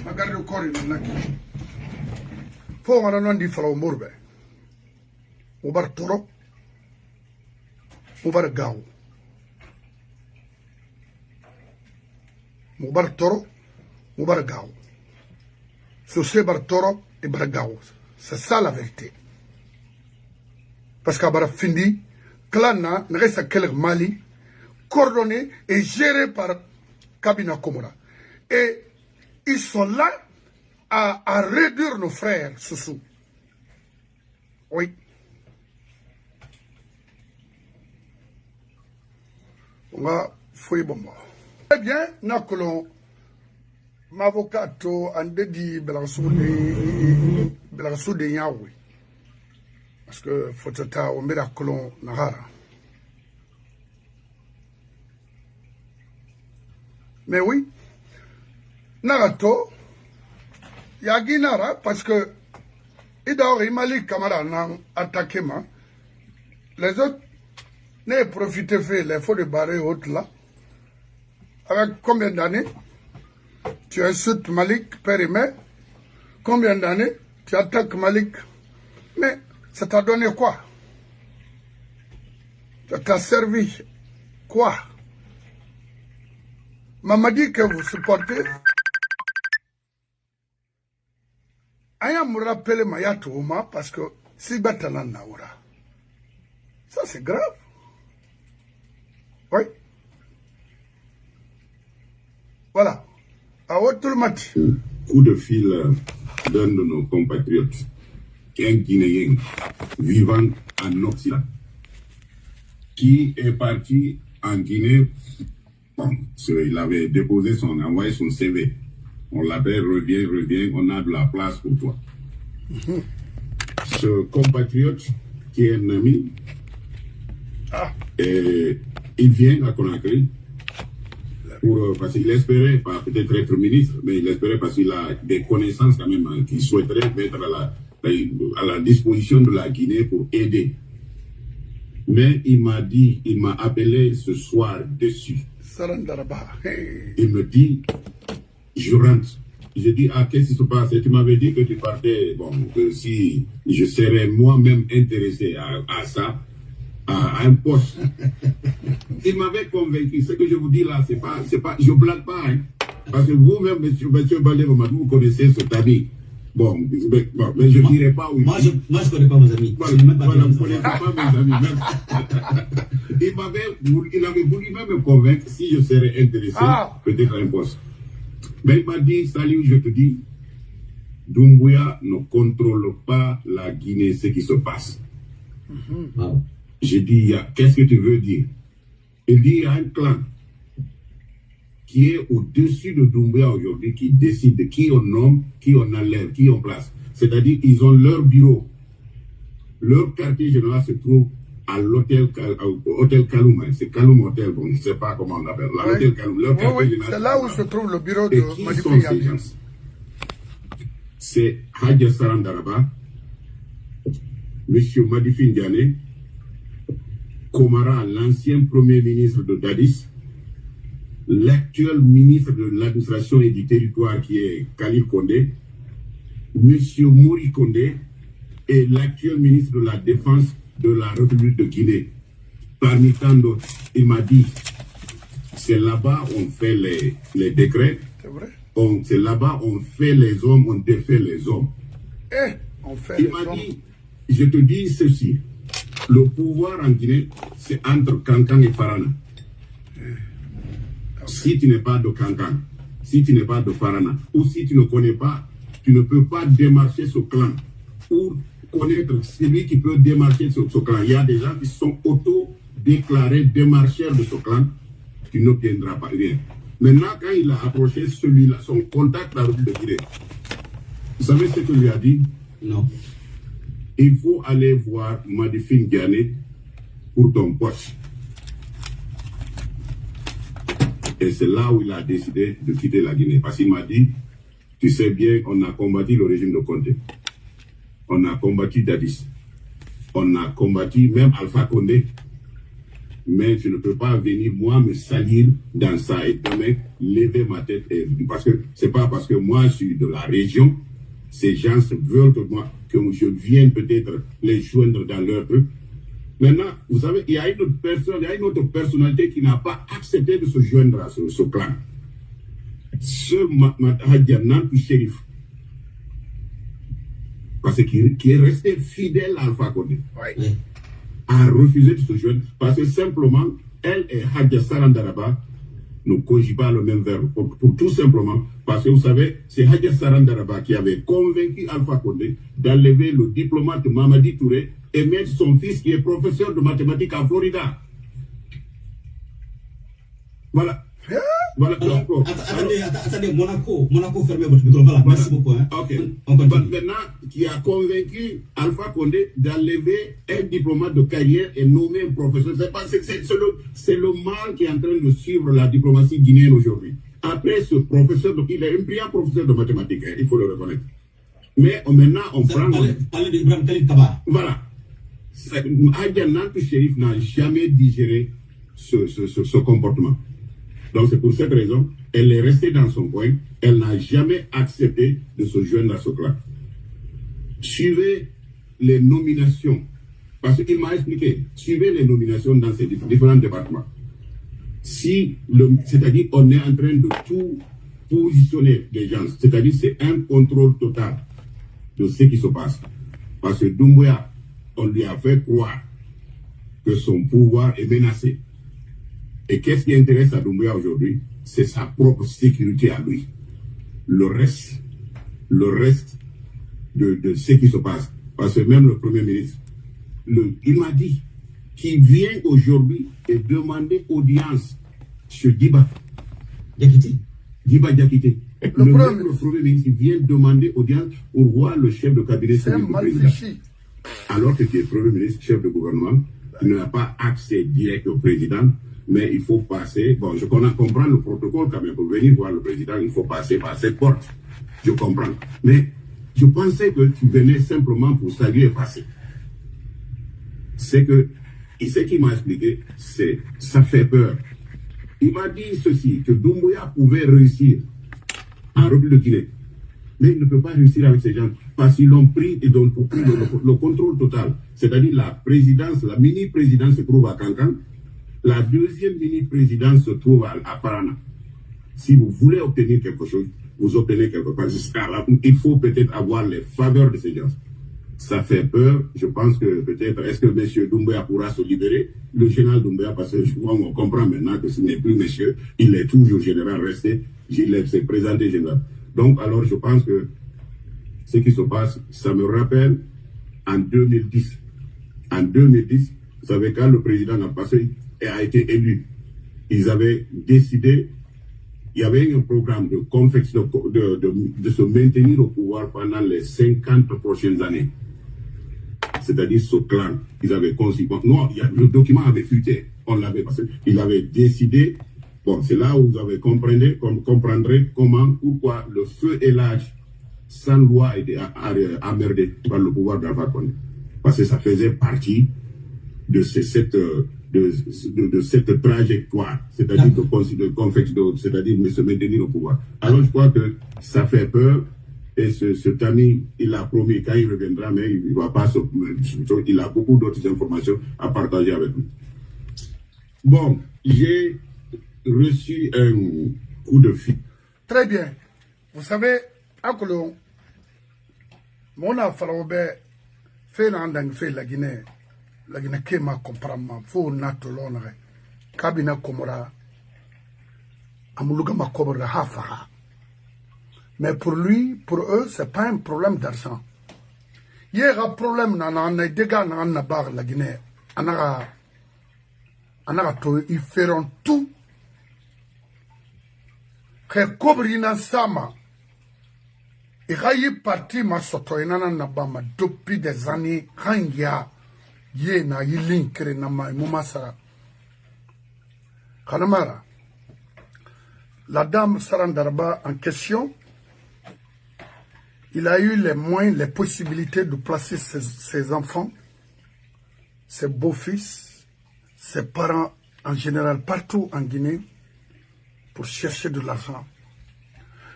Magarde le corps il naki. Faut on en dîner fala umurbe. Ubar toro. Ubar gao. Ubar toro. Ubar gao. Sose bar toro et bar gao. C'est ça la vérité. Parce qu'à Barafindi, Klana, Nresa Keller Mali, coordonné et géré par Kabina Komora. Et ils sont là à réduire nos frères, Soussou. Oui. On va fouiller bon. Eh bien, Nakolon, m'avocato, en dédi, Belassou de Yahweh. Parce que faut que on met la colonne Nahara. Mais oui, Narato, Yagi Nara, parce que Idao et Mali Kamara n'ont attaqué ma. Les autres n'aient profité fait les faux de barrer autres là. Avec combien d'années tu insultes Malik, père et mère? Combien d'années tu attaques Malik? Mais ça t'a donné quoi? Ça t'a servi quoi? Maman dit que vous supportez. Aya me rappelle Mayatouma parce que si Batalan Naoura. Ça c'est grave. Oui. Voilà. À votre match. Coup de fil d'un de nos compatriotes, un Guinéen vivant en Occident, qui est parti en Guinée. Bon, il avait déposé envoyé son CV. On l'appelle, reviens, on a de la place pour toi. Ce compatriote, qui est un ami, il vient à Conakry. Parce qu'il espérait, pas peut-être être ministre, mais il espérait parce qu'il a des connaissances quand même qu'il souhaiterait mettre à la disposition de la Guinée pour aider. Mais il m'a appelé ce soir dessus. Il me dit, je rentre. Je dis, qu'est-ce qui se passe? Et tu m'avais dit que tu partais, bon, que si je serais moi-même intéressé à ça, à un poste. Il m'avait convaincu. Ce que je vous dis là, c'est pas, je blague pas, hein. Parce que vous-même, monsieur Balé, vous connaissez ce ami. Bon, mais je dirais pas oui. Moi, je connais pas vos amis. Voilà, je ne connais pas mes amis. Il avait voulu même me convaincre si je serais intéressé, peut-être à un poste. Mais il m'a dit, salut, je te dis, Doumbouya ne contrôle pas la Guinée, ce qui se passe. J'ai dit, qu'est-ce que tu veux dire? Il dit, il y a un clan qui est au-dessus de Doumbouya aujourd'hui, qui décide de qui on nomme, qui on enlève, qui on place. C'est-à-dire qu'ils ont leur bureau. Leur quartier général se trouve à l'hôtel Kaloum. C'est Kaloum Hotel, bon, je ne sais pas comment on l'appelle. L'hôtel Kaloum. C'est là où se trouve le bureau de Madifi. C'est Hadja Sarandaraba, M. Madifi Ndiané, Komara, l'ancien premier ministre de Dadis, l'actuel ministre de l'administration et du territoire qui est Khalil Kondé, M. Mouri Kondé et l'actuel ministre de la Défense de la République de Guinée. Parmi tant d'autres, il m'a dit, c'est là-bas on fait les décrets, c'est là-bas on fait les hommes, on défait les hommes. On fait il m'a dit, je te dis ceci. Le pouvoir en Guinée, c'est entre Kankan et Farana. Si tu n'es pas de Kankan, si tu n'es pas de Farana, ou si tu ne connais pas, tu ne peux pas démarcher ce clan. Pour connaître celui qui peut démarcher ce clan. Il y a des gens qui sont auto-déclarés démarcheurs de ce clan. Tu n'obtiendras pas rien. Maintenant, quand il a approché celui-là, son contact à République de Guinée, vous savez ce que lui a dit? Non. Il faut aller voir Madifine Diané pour ton poste. Et c'est là où il a décidé de quitter la Guinée. Parce qu'il m'a dit, tu sais bien, on a combattu le régime de Condé. On a combattu Dadis. On a combattu même Alpha Condé. Mais je ne peux pas venir, moi, me salir dans ça et demain, lever ma tête. Parce que c'est pas parce que moi, je suis de la région, ces gens veulent que je vienne peut-être les joindre dans leur truc. Maintenant, vous savez, il y a une autre personne, il y a une autre personnalité qui n'a pas accepté de se joindre à ce clan. Ce Hadjanan Shérif. Parce qu'il est resté fidèle à Alpha Condé. Oui. A refusé de se joindre. Parce que simplement, elle et Hadja Sarandaraba ne cogent pas le même verbe. Pour tout simplement, parce que vous savez, c'est Hadja Sarandaraba qui avait convaincu Alpha Condé d'enlever le diplomate Mamadi Touré et mettre son fils qui est professeur de mathématiques à Florida. Voilà. Voilà. Attendez, Monaco fermez votre micro. Voilà, merci beaucoup. Hein. Ok. Maintenant, qui a convaincu Alpha Condé d'enlever un diplomate de carrière et nommer un professeur. C'est le mal qui est en train de suivre la diplomatie guinéenne aujourd'hui. Après ce professeur, il est un brillant professeur de mathématiques, hein, il faut le reconnaître. Mais maintenant, on prend... Parlez d'Ibrahim Khalil Taba. Voilà. Hadjanan Shérif n'a jamais digéré ce comportement. Donc c'est pour cette raison, elle est restée dans son coin, elle n'a jamais accepté de se joindre à ce clan. Suivez les nominations, parce qu'il m'a expliqué, suivez les nominations dans ces différents départements. C'est-à-dire on est en train de tout positionner les gens, c'est-à-dire c'est un contrôle total de ce qui se passe. Parce que Doumbouya, on lui a fait croire que son pouvoir est menacé. Et qu'est-ce qui intéresse à Doumbouya aujourd'hui? C'est sa propre sécurité à lui. Le reste de ce qui se passe. Parce que même le Premier ministre, il m'a dit qu'il vient aujourd'hui et demander audience sur Diba. Diba Diakité. Le Premier ministre vient demander audience pour voir le chef de cabinet. C'est mal fichu. Alors que tu es Premier ministre, chef de gouvernement, tu n'as pas accès direct au président. Mais il faut passer, bon, je comprends le protocole quand même, pour venir voir le président, il faut passer par cette porte. Je comprends. Mais je pensais que tu venais simplement pour saluer et passer. C'est que, et ce qu'il m'a expliqué, ça fait peur. Il m'a dit ceci, que Doumbouya pouvait réussir en République de Guinée. Mais il ne peut pas réussir avec ces gens, parce qu'ils l'ont pris et ont pris le contrôle total. C'est-à-dire la présidence, la mini-présidence se trouve à Kankan. La deuxième mini-présidence se trouve à Farana. Si vous voulez obtenir quelque chose, vous obtenez quelque chose. Il faut peut-être avoir les faveurs de ces gens. Ça fait peur. Je pense que peut-être, est-ce que M. Doumbouya pourra se libérer? Le général Doumbouya, parce que on comprend maintenant que ce n'est plus monsieur, il est toujours général resté, il s'est présenté général. Donc, alors, je pense que ce qui se passe, ça me rappelle en 2010. En 2010, vous savez, quand le président a passé, a été élu, ils avaient décidé, il y avait un programme de se maintenir au pouvoir pendant les 50 prochaines années. C'est-à-dire ce clan, ils avaient conçu. Non, le document avait fuité, on l'avait passé. Il avait décidé, bon, c'est là où vous avez comprendrez comment, pourquoi le feu et l'âge sans loi a été emmerdé par le pouvoir d'Alpha Condé. Parce que ça faisait partie de cette trajectoire, c'est-à-dire c'est-à-dire se maintenir au pouvoir. Alors je crois que ça fait peur et cet ami, il a promis quand il reviendra, mais il va pas il a beaucoup d'autres informations à partager avec nous. Bon, j'ai reçu un coup de fil. Très bien. Vous savez, Akolon, mon affaire fait l'andang fait la Guinée kema comprendre faut natolonre kabina komora amuluga makobra hafa. Mais pour lui, pour eux, c'est pas un problème d'argent. Il y a un problème dans les dégâts dans la Guinée. Ils feront tout. Que Kobrina Sama, il y a parti ma soto nabama depuis des années. Quand il y a na yilin kere na ma mumasara. Kanamara, la dame Sarandarba en question. Il a eu les moyens, les possibilités de placer ses enfants, ses beaux-fils, ses parents en général partout en Guinée pour chercher de l'argent.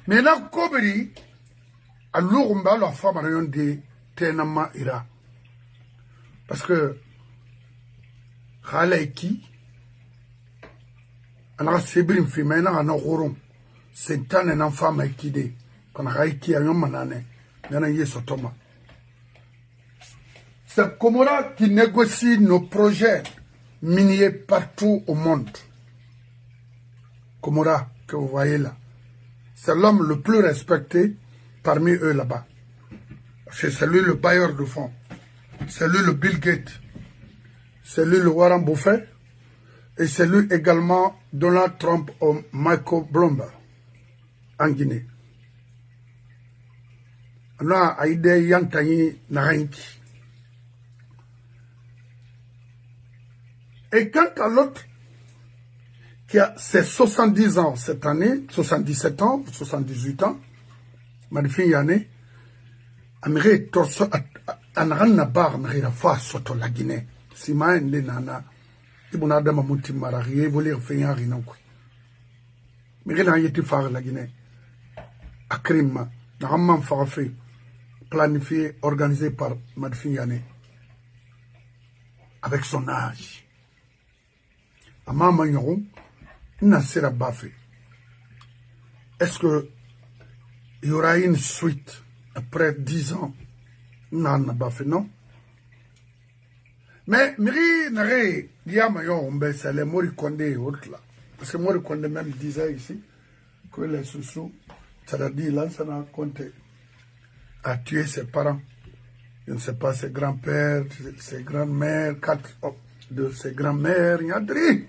Mais là, Kobri, à l'Ourumba, la femme a rien dit, Tenama ira. Parce que, Khalaiki, on a Sébrim Fimena, on a Rourum, c'est un enfant maïkide. C'est Komora qui négocie nos projets miniers partout au monde. Komora, que vous voyez là, c'est l'homme le plus respecté parmi eux là-bas. C'est lui le bailleur de fonds, c'est lui le Bill Gates, c'est lui le Warren Buffett, et c'est lui également Donald Trump ou Michael Bloomberg en Guinée. Na aide yantanyi naranki. Et quant à l'autre, qui a ses 70 ans cette année, 77 ans, 78 ans, Madifin Yane, Amire Torso, Anaran bar Marira Fa Soto la Guinée, Sima Ende Nana, Ibunada Mamuti Marari, voler faire Rinokui. Mirena Yeti Far la Guinée, Akrima, Naramman Farafé. Planifié, organisé par Madifin Yane, avec son âge. Amama Yoron, Nassera Bafé. Est-ce que il y aura une suite après 10 ans? Non, Bafé, non. Mais Miri Nare, Diamayon, c'est les Mori Kondé et autres là. Parce que Mori Kondé même disait ici que les sous-sous, ça a dit là, ça n'a compté. A tué ses parents, je ne sais pas, ses grands-pères, ses grands-mères, 4 de ses grands-mères, il y a des.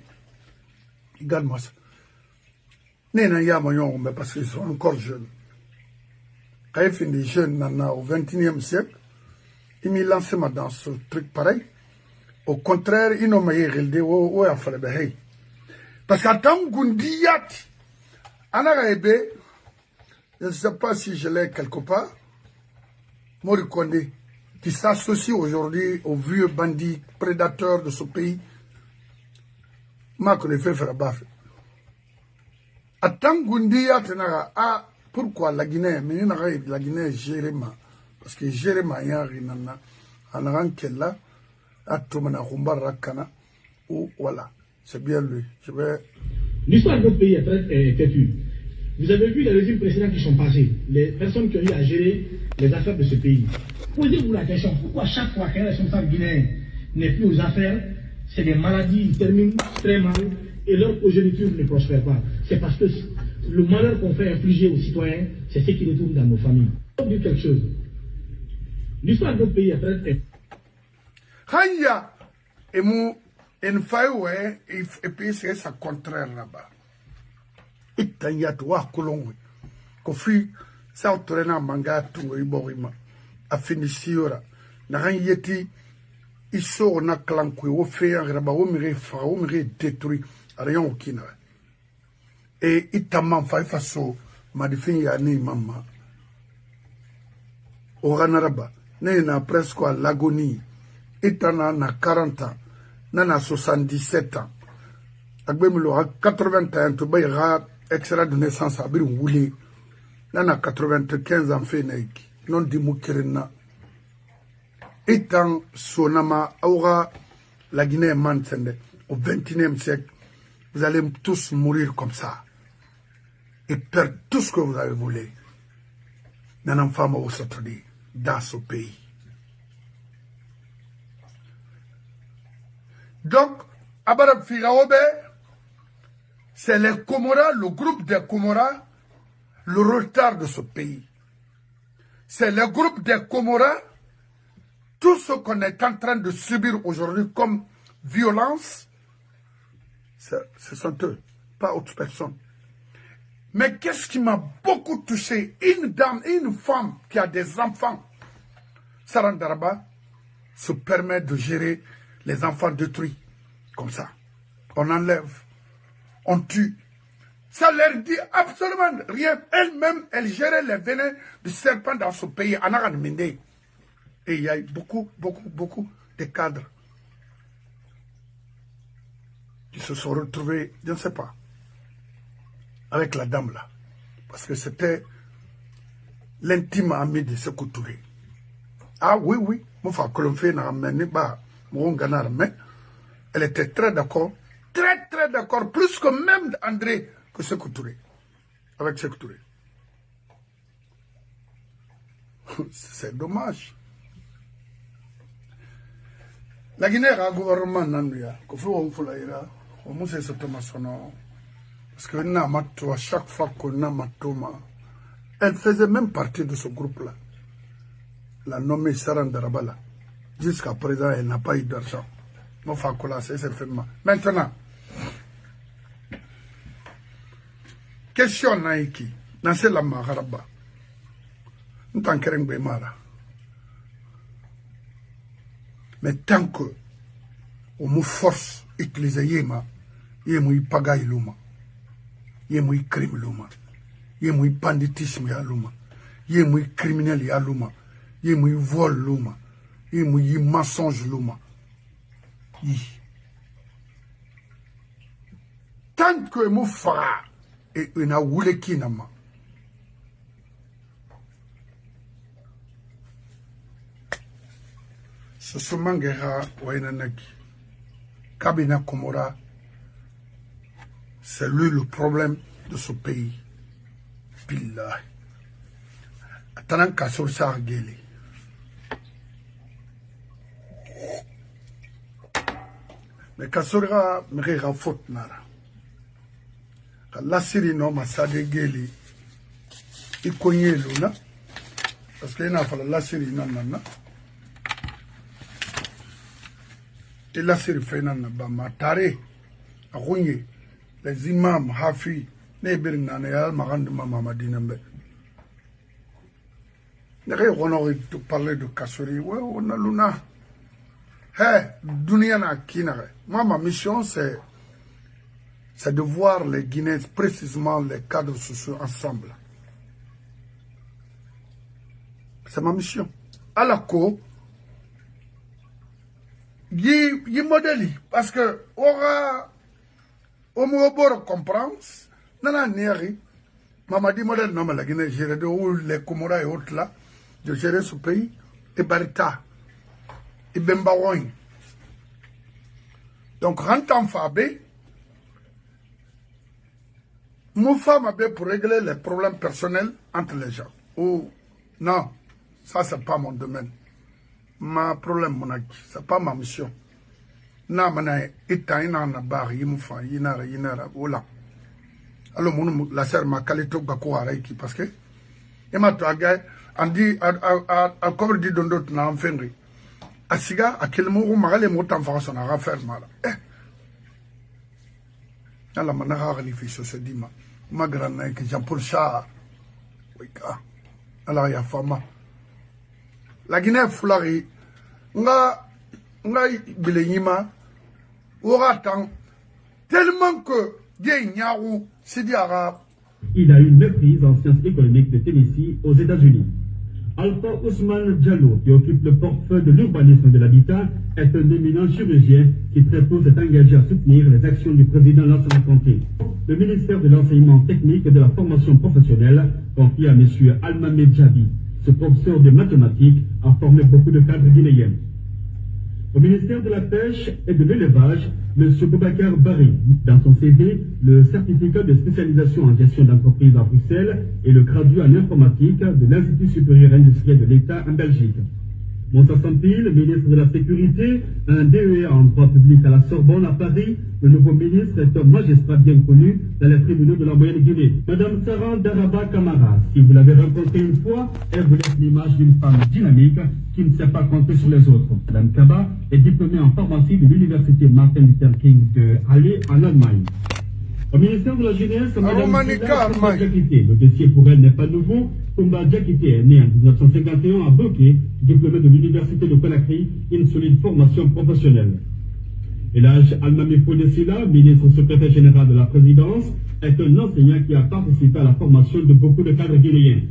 Regarde-moi ça. Néna Yamayon, mais parce qu'ils sont encore jeunes. Quand ils finissent des jeunes au XXIe siècle, ils m'ont lancé dans ce truc pareil. Au contraire, ils n'ont pas eu où à faire le parce qu'à tant Gundiyat, Anaraebe, je ne sais pas si je l'ai quelque part. Mori Kondé, qui s'associe aujourd'hui aux vieux bandits prédateurs de ce pays, m'a connu fait faire baffe. Attends, pourquoi la Guinée, mais la Guinée Jéréma, parce que Jéréma y a rien, en Rankella, à Toumana Rumba Rakana, ou voilà, c'est bien lui. L'histoire de notre pays est très têtue. Vous avez vu les régimes précédents qui sont passés, les personnes qui ont eu à gérer les affaires de ce pays. Posez-vous la question, pourquoi chaque fois qu'un responsable guinéen n'est plus aux affaires, c'est des maladies, ils terminent très mal et leur progéniture ne prospère pas. C'est parce que le malheur qu'on fait infliger aux citoyens, c'est ce qui retourne dans nos familles. Je vais vous dire quelque chose. L'histoire de notre pays est très... Haya, et moi, une fois, et puis c'est ça contraire là-bas. Itanyat wa kolongwe kofi sa otorena manga tungo iborima afinisiora na yeti iso na klankwe wo fe raba wo mire détruit rien aucun et itaman fa faso Madifin Yane mama oranaraba na presque à l'agonie itana na 40 ans na 77 ans agbemilo à 81 to bayra extrait de naissance à Birouli, nana 95 ans fait naïki, non di mukirina. Étant sonama aura la Guinée mantende au XXIe siècle, vous allez tous mourir comme ça et perdre tout ce que vous avez voulu. Nana femme au sortir dans ce pays. Donc, Abarab Firaobe, c'est les Comoras, le groupe des Comoras, le retard de ce pays. C'est le groupe des Comoras, tout ce qu'on est en train de subir aujourd'hui comme violence, ce sont eux, pas autre personne. Mais qu'est-ce qui m'a beaucoup touché? Une dame, une femme qui a des enfants, Sarandaraba, se permet de gérer les enfants détruits comme ça. On enlève, on tue. Ça leur dit absolument rien. Elle-même, elle gérait les venins du serpent dans ce pays, Anaran Minde. Et il y a beaucoup de cadres qui se sont retrouvés, je ne sais pas, avec la dame là. Parce que c'était l'intime ami de Sékou Touré. Ah oui, mais elle était très d'accord, très d'accord, plus que même André que Sékou Touré, avec Sékou Touré. C'est dommage. La Guinée a un gouvernement nanduya, qu'il faut on foulaïra, on mousse ce tomasono, parce que Namato, à chaque fois qu'on a Matoma, elle faisait même partie de ce groupe-là. La nommée Sarandarabala. Jusqu'à présent, elle n'a pas eu d'argent. C'est certainement. Maintenant, question Naiki, Nassé la Maharaba. Nous t'en querons Mara. Mais tant que on me force d'utiliser Yéma, Yémoui pagaille Luma, Yémoui crime Luma, Yémoui banditisme Yaluma, Yémoui criminel Yaluma, Yémoui vol Luma, Yémoui mensonge Luma. Tant que je fera et on a voulu qui n'a pas. Ce sont Mangera Wainanaki. Kabina Komora, c'est lui le problème de ce pays. Billah. Attendant qu'à sur ça, Geli. Mais Kassora me faute nara. La Syrie non ma sade geli. Il connaît l'una. Parce qu'il n'a pas la Syrie nanana. Et la Syrie fait nanana. Ma tare. A connaît. Les imams, Hafi. Nebir nanayal marande mama madinambe. On aurait parlé de Kassori. Ouais, on a l'una. Hey, Dunia na Kinare. Moi, ma mission, c'est de voir les Guinéens, précisément les cadres sociaux ensemble. C'est ma mission. À la co, y modèle, parce que aura au moins comprendre, nana neri, maman dit modèle non mais la Guinée gérer de les Comoras et autres là, de gérer ce pays et Barita. Et Bembawoin. Donc, rentant Fabé, mon femme avait pour régler les problèmes personnels entre les gens. Oh, non, ça, c'est pas mon domaine. Ma problème, mon acquis, c'est pas ma mission. Non, mais il barre, il voilà. Alors, la sœur m'a calé tout parce que, il m'a dit, à comme dit dans d'autres, n'a en fait. Asiga, à quel moment on m'a fait son affaire mal. La manara les fils se dit ma grand-mère que Jean-Paul Char. Oui, alors il y a fama. La Guinée fleurie, nga bilenyima, oratan, tellement que Dieu Nyarou, c'est dit arabe. Il a une maîtrise en sciences économiques de Tennessee aux États-Unis. Alpha Ousmane Diallo, qui occupe le portefeuille de l'urbanisme de l'habitat, est un éminent chirurgien qui très tôt s'est engagé à soutenir les actions du président Lansana Conté. Le ministère de l'enseignement technique et de la formation professionnelle confie à M. Almamé Djabi. Ce professeur de mathématiques a formé beaucoup de cadres guinéens. Au ministère de la Pêche et de l'Élevage, M. Boubacar Barry, dans son CV, le certificat de spécialisation en gestion d'entreprise à Bruxelles et le graduat en informatique de l'Institut supérieur industriel de l'État en Belgique. Moussa Sampil, ministre de la Sécurité, un DEA en droit public à la Sorbonne à Paris. Le nouveau ministre est un magistrat bien connu dans les tribunaux de la Moyenne-Guinée. Madame Sarah Daraba Kamara, si vous l'avez rencontrée une fois, elle vous laisse l'image d'une femme dynamique qui ne sait pas compter sur les autres. Madame Kaba est diplômée en pharmacie de l'université Martin Luther King de Halle en Allemagne. Au ministère de la Jeunesse, Mme Diakité. Le dossier pour elle n'est pas nouveau. Koumba Diakité est née en 1951 à Bokeh, diplômée de l'université de Conakry, une solide formation professionnelle. Elhadj Almami Fodessila, ministre secrétaire général de la présidence, est un enseignant qui a participé à la formation de beaucoup de cadres guinéens.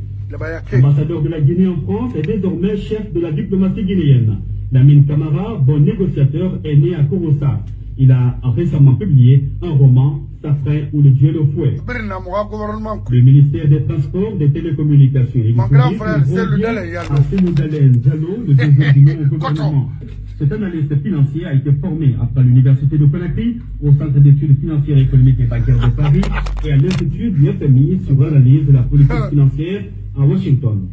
Ambassadeur de la Guinée en France est désormais chef de la diplomatie guinéenne. Lamine Camara, bon négociateur, est né à Kouroussa. Il a récemment publié un roman, Safin ou le duel au fouet. Le ministère des Transports, des Télécommunications et du Tourisme revient à Sémoudalen Diallo, le deuxième du nom au gouvernement. Cet analyste financier a été formé après l'Université de Conakry, au Centre d'études financières, économiques et bancaires de Paris et à l'Institut du FMI sur l'analyse de la politique financière à Washington.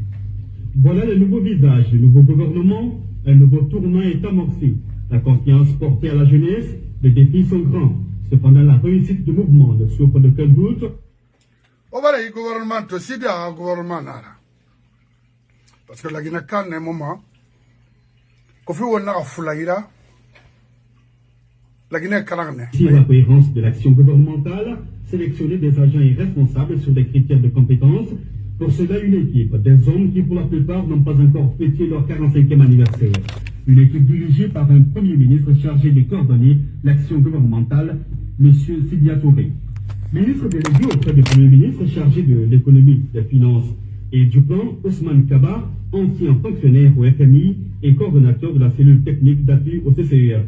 Voilà le nouveau visage du nouveau gouvernement. Un nouveau tournant est amorcé. La confiance portée à la jeunesse, les défis sont grands. Cependant, la réussite du mouvement ne souffre de quel doute. Voilà, le gouvernement, aussi bien le gouvernement. Parce que la Guinée, quand un moment, quand on a fait la Guinée, si la cohérence de l'action gouvernementale, sélectionner des agents irresponsables sur des critères de compétence. Pour cela, une équipe, des hommes qui pour la plupart n'ont pas encore fêté leur 45e anniversaire. Une équipe dirigée par un premier ministre chargé de coordonner l'action gouvernementale, M. Sidia Touré. Ministre délégué auprès du premier ministre chargé de l'économie, des finances et du plan, Ousmane Kaba, ancien fonctionnaire au FMI et coordonnateur de la cellule technique d'appui au CCEF.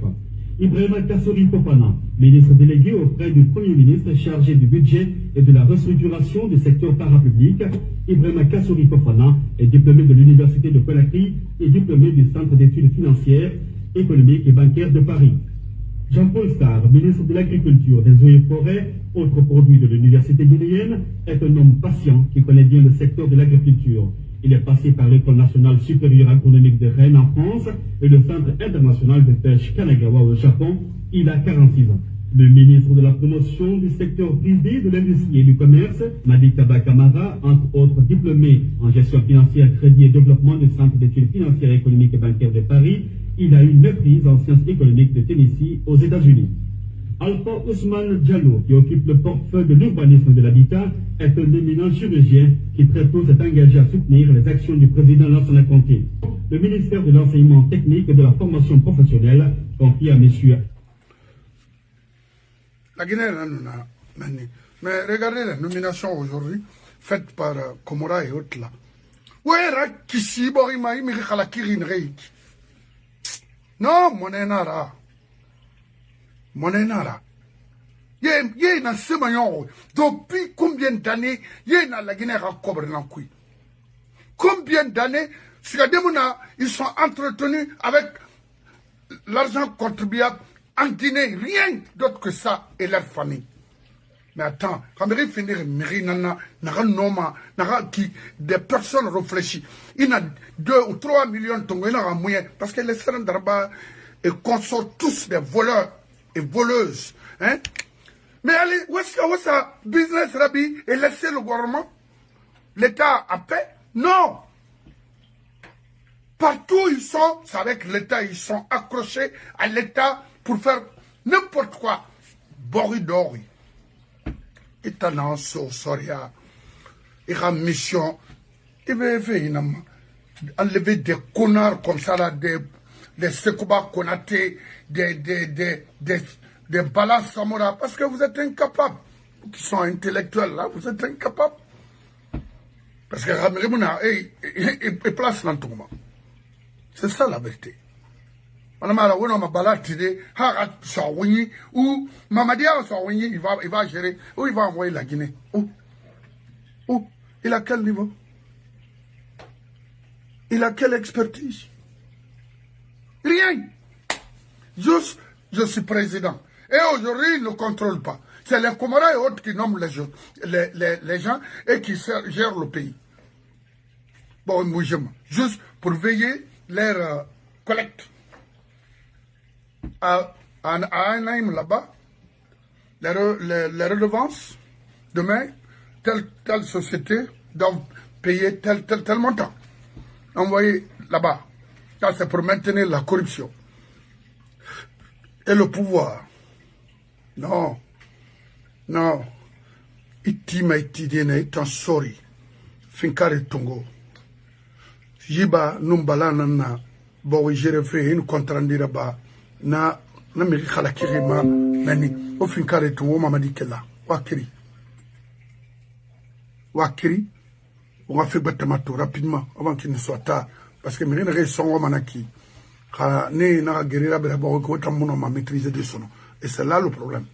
Ibrahima Kassori Fofana, ministre délégué auprès du Premier ministre chargé du budget et de la restructuration du secteur parapublic. Ibrahima Kassori Fofana est diplômé de l'Université de Conakry et diplômé du Centre d'études financières, économiques et bancaires de Paris. Jean-Paul Sarr, ministre de l'Agriculture, des Eaux et Forêts, autre produit de l'Université guinéenne, est un homme patient qui connaît bien le secteur de l'agriculture. Il est passé par l'École nationale supérieure agronomique de Rennes en France et le Centre international de pêche Kanagawa au Japon. Il a 46 ans. Le ministre de la Promotion du secteur privé, de l'industrie et du commerce, Madi Kaba Kamara, entre autres diplômé en gestion financière, crédit et développement du Centre d'études financières, économiques et bancaires de Paris, il a une maîtrise en sciences économiques de Tennessee aux États-Unis. Alpha Ousmane Diallo, qui occupe le portefeuille de l'urbanisme et de l'habitat, est un éminent chirurgien qui très tôt s'est engagé à soutenir les actions du président Lansana Conté. Le ministère de l'enseignement technique et de la formation professionnelle confie à M. La Guinée, mais regardez la nomination aujourd'hui faite par Komora et autres là. Non, mon enara. Monenara. Yé na semayon. Depuis combien d'années yé na la Guinée a cobre l'encoui. Combien d'années ils sont entretenus avec l'argent contribuable en Guinée, rien d'autre que ça et leur famille. Mais attends, quand on finit des personnes réfléchies, il y a 2 ou 3 millions de tongs, il y a moyen, parce que les Sérens d'Arba et consortent tous des voleurs et voleuses. Hein? Mais allez, où est-ce que ça business Rabi et laisser le gouvernement, l'État à paix? Non! Partout ils sont, c'est avec l'État, ils sont accrochés à l'État pour faire n'importe quoi. Boridori. Itanan Soria. Il a mission. Il veut enlever des connards comme ça là, des Sekouba Konaté, des Bala Samora, parce que vous êtes incapables. Vous qui sont intellectuels là, vous êtes incapables. Parce que Ramirimouna, il place l'entourement. C'est ça la vérité. On a balatidé, ou Mamadia il va gérer, ou il va envoyer la Guinée. Où? Il a quel niveau? Il a quelle expertise? Rien. Juste, je suis président. Et aujourd'hui, il ne contrôle pas. C'est les Comores et autres qui nomment les gens et qui gèrent le pays. Bon, juste pour veiller leur collecte à Anaheim là-bas, les redevances, demain, telle société doit payer tel montant. Envoyé là-bas. Ça, c'est pour maintenir la corruption. Et le pouvoir. Non. Non. Itima itidene itan sorry. Finkare Tongo. Jiba numbala nana. Bon, j'ai fait une contrandira ba. Na mi khalakiri ma nani. O Finkare Tongo mamadi kella. Wakiri. Wakiri. On va faire battre rapidement avant qu'il ne soit tard. Parce que Mérine Ressongo Manaki. Ne n'a guérira Berabo Kotamono m'a maîtrisé de son nom. Et c'est là le problème.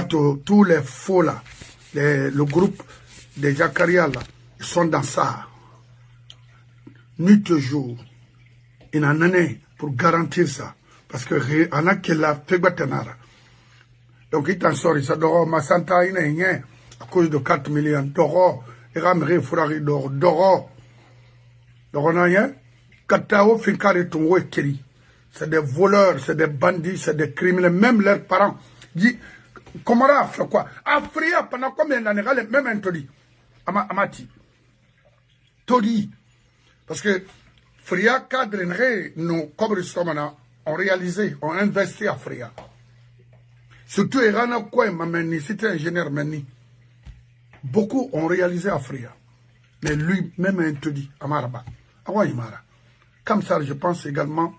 Tous les faux là, le groupe des Jakaria là, ils sont dans ça. Nuit et jour. Il y en a année pour garantir ça. Parce que on a qui l'a fait battenara. Donc il t'en sort, ça dort, ma santa il est à cause de 4 millions d'euros. Et Ramri Fourari d'or, d'oro. Donc on a rien. Katao Finkari Tongo et Kiri. C'est des voleurs, c'est des bandits, c'est des criminels. Même leurs parents. Dit, comment on a fait quoi? Afria, pendant combien d'années, même un todi. Amati. Todi. Parce que Fria cadre, nos cobres ont réalisé, ont investi à Fria. Surtout, Irana Koué, Mameni, c'était ingénieur Meni. Beaucoup ont réalisé à Fria. Mais lui, même un todi, Amaraba. Awaïmara. Comme ça, je pense également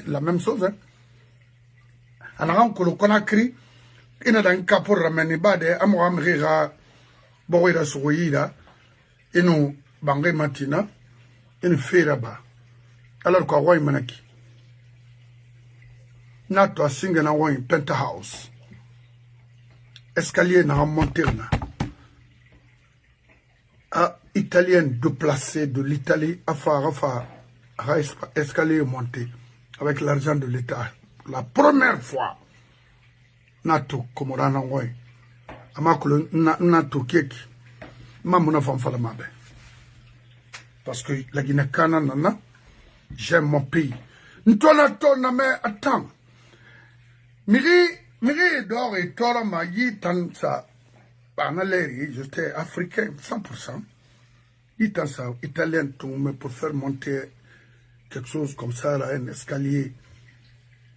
la même chose. Hein. Alors, on a Conakry, il y a un cas pour ramener Bade, Amoramrira, Boïra Souïra, et nous, Bangé Matina, et nous fait là-bas. Alors, quoi, Wai Manaki. Nato a single en penthouse. Escalier n'a monté. À italienne déplacée de l'Italie à Farafa. Escalier monté avec l'argent de l'État. La première fois, Nato Komorana Woy, Amakolo Nato Keki, Mamuna Fanfalamabe. Parce que la Guinée-Cana, nana, j'aime mon pays. N'tonato na me attends. Miri d'or et tora ma yi tan sa. J'étais africain 100%. Yi tan sa italien tout mais pour faire monter quelque chose comme ça, là, un escalier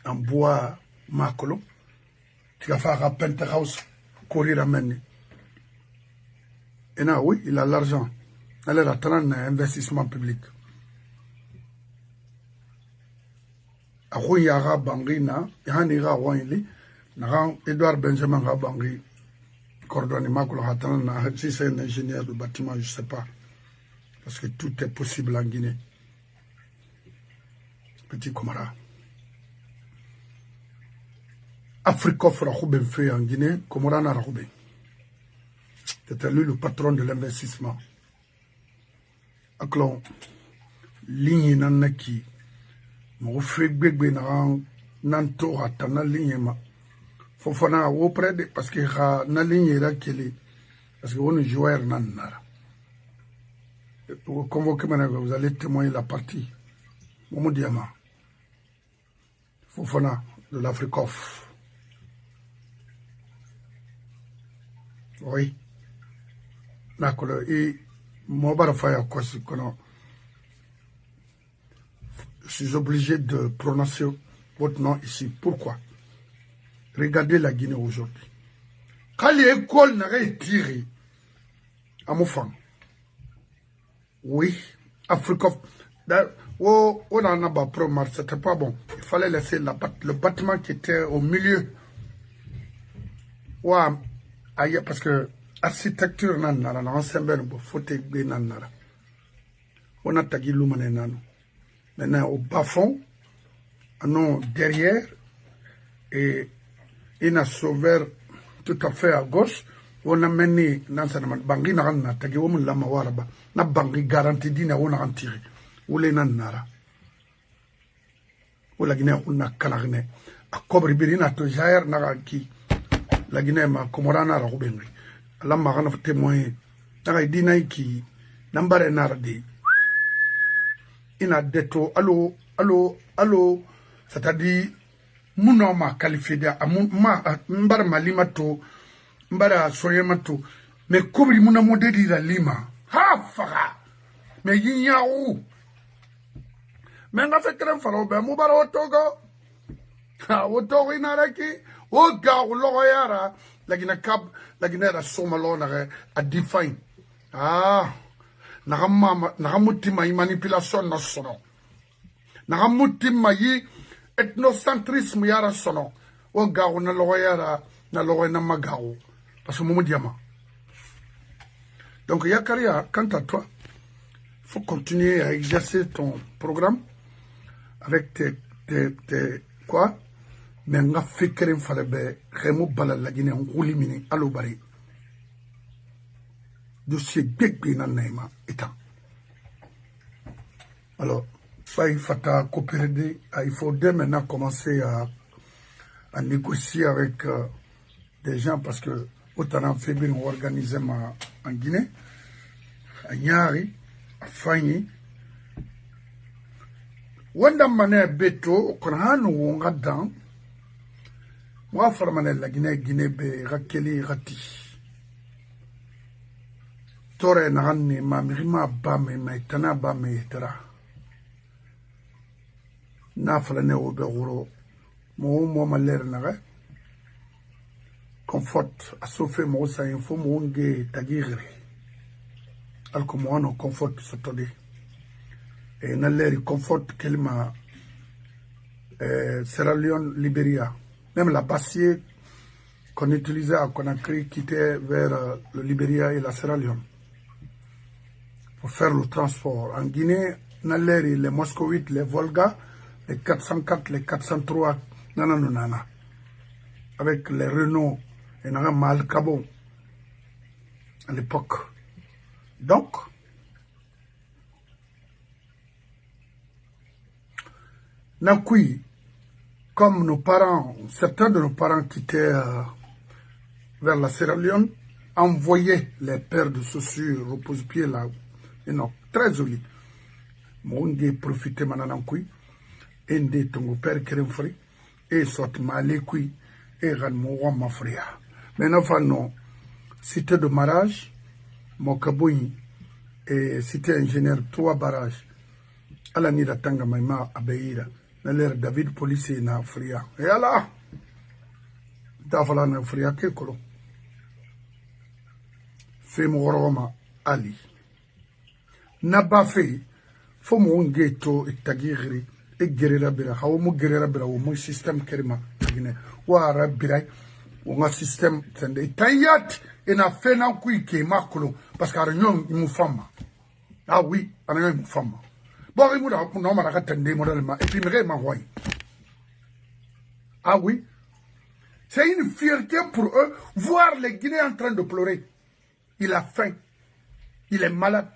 en bois macolo. Tu vas faire un penthouse, courir à mener. Et là, oui, il a l'argent. Il a un investissement public. A Rouyara Bangrina, Yanira Royli, Edouard Benjamin Rabangri, coordonné Macolo Hatan, si c'est un ingénieur de bâtiment, je ne sais pas. Parce que tout est possible en Guinée. Petit Komara. Afrikof Rahoube fait en Guinée, Komorana Rahoube. C'était lui le patron de l'investissement. Aklon, ligne nanaki, mon frère bébé nanto atana ligne ma. Fofana auprès de, parce que na ligne là qu'il parce que on est joueur nanara. Pour convoquer maintenant, vous allez témoigner la partie. Momo Diama. Fofana de l'Africof. Oui. D'accord. Et je suis obligé de prononcer votre nom ici. Pourquoi? Regardez la Guinée aujourd'hui. Quand l'école n'a pas tiré à mon fond, oui, Africof. On en a pas pro, c'était pas bon. Il fallait laisser le bâtiment qui était au milieu. Ouais, parce que l'architecture, on a tagi l'humain. Maintenant, au bas-fond, non, derrière, et il a sauvé tout à fait à gauche. On a mené dans sa bangi na tagi womun la mawaraba na bangi garantie dina on a tiré ou les nanara ou la Guinée on a canarné a cobri birina to jair na ki la Guinée ma komorana ra rubenri la ma gana témoin na dina ki nambare nardi ina deto allo c'est-à-dire muno ma qualifié da ma mbar malima to mbara soyema to mais kobri muna modeli la lima ha faga mais yinyau mais nga fekere falo be mubara otogo ha otogo inaraki o ga logo yara lagina kab lagina ra somalo na a define Nagamutima y manipulation no sono. Nagamutima y ethnocentrisme yara sono. O gao na logo yara na logo na magao. Parce que momo diama. Donc Yakaria, quant à toi, il faut continuer à exercer ton programme avec tes quoi? Mais nga fikere falebe remo bala la Guinée on roulimini alobari. Dossier big na Neima étant. Alors, ça il faut coopérer. Il faut dès maintenant commencer à négocier avec des gens parce que autant en février on organisait en Guinée, à Nyari, à Fanyi. Wanda mané beto qu'on a nous on a dans. Moi formane la Guinée be rakeli rati. Tore nagani ma mirima ba me maitana ba me tera na fala ne obe goro mo maler naga comfort asofe mo sa info mo nge tagire alko mo no comfort sotode e na leri comfort kelma Sierra Leone Libéria même la passier qu'on utilisait à Conakry quittait vers le Libéria et la Sierra Leone pour faire le transport. En Guinée, les Moscovites, les Volga, les 404, les 403, nanana, avec les Renault et les Malcabo à l'époque. Donc, Nakui, comme nos parents, certains de nos parents quittaient vers la Sierra Leone, envoyaient les paires de chaussures au pose-pied là. Et non, très joli. Mon profité maintenant kui, et de ton père Keremfri, et soit malé kui, et ran mon ma frère. Maintenant, non, cité de mariage, mon kaboui, et cité ingénieur, 3 barrages. À la nida tanga maima abeira, na l'air David policier na fria. Et alors, d'afala na fria kekolo. Fait mon roma Ali. N'a fait faut mon ghetto et tagiri et guerrera bira how mo guerrera bira wo mo système kerima tagine wa rabira wo nga système tende tayat et na fait na kui ke makolo parce que arignon mu femme ah oui arignon mu femme bon il m'a non ma ka tende moralement et puis me ma hoy ah oui c'est une fierté pour eux voir les Guinéens en train de pleurer. Il a faim, il est malade.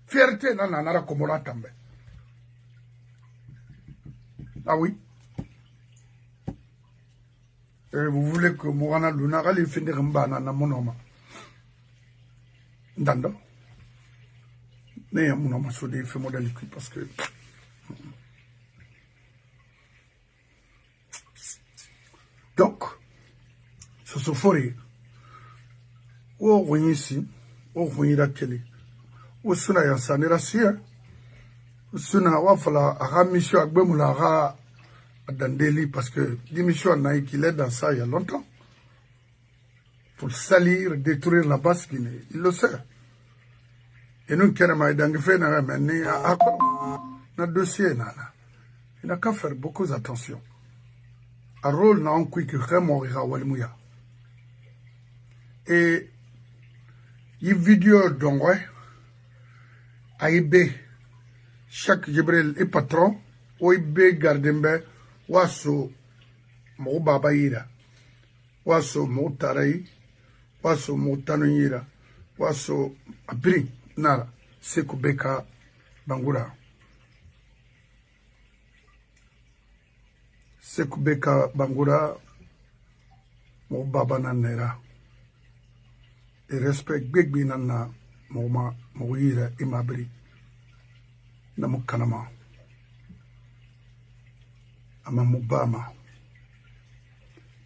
Fierté dans la Komora Tambe. Ah oui. Et vous voulez que Morana Lunara les finisse en bas dans mon homme. Dando. Mais mon homme a des faits modalités parce que. Donc, ce se ferait. Oh, oui, ici. Oh, oui, la télé. Ou suna ya sanira siya suna wafala aga mission agbemula aga dandeli parce que l'émission n'a qu'il est dans ça il y a longtemps pour salir, détruire la basse Guinée, il le sait. Et nous qui avons fait un dossier il n'a qu'à faire beaucoup d'attention. Un rôle n'a un qui vraiment walmouya. Et il vidéo donc ouais Aïbe, chaque Jibril est patron, Oibe Gardembe, Wasso, Mo Babaïra, Wasso Mo Tarai, Wasso Mo Tanoïra, Wasso Abri, Nara, Sekubeka Bangura. Sekubeka Bangura, Mo Babananera. Et respect Big Binana. Moma Mouira et Mabri namu kanama ama mubama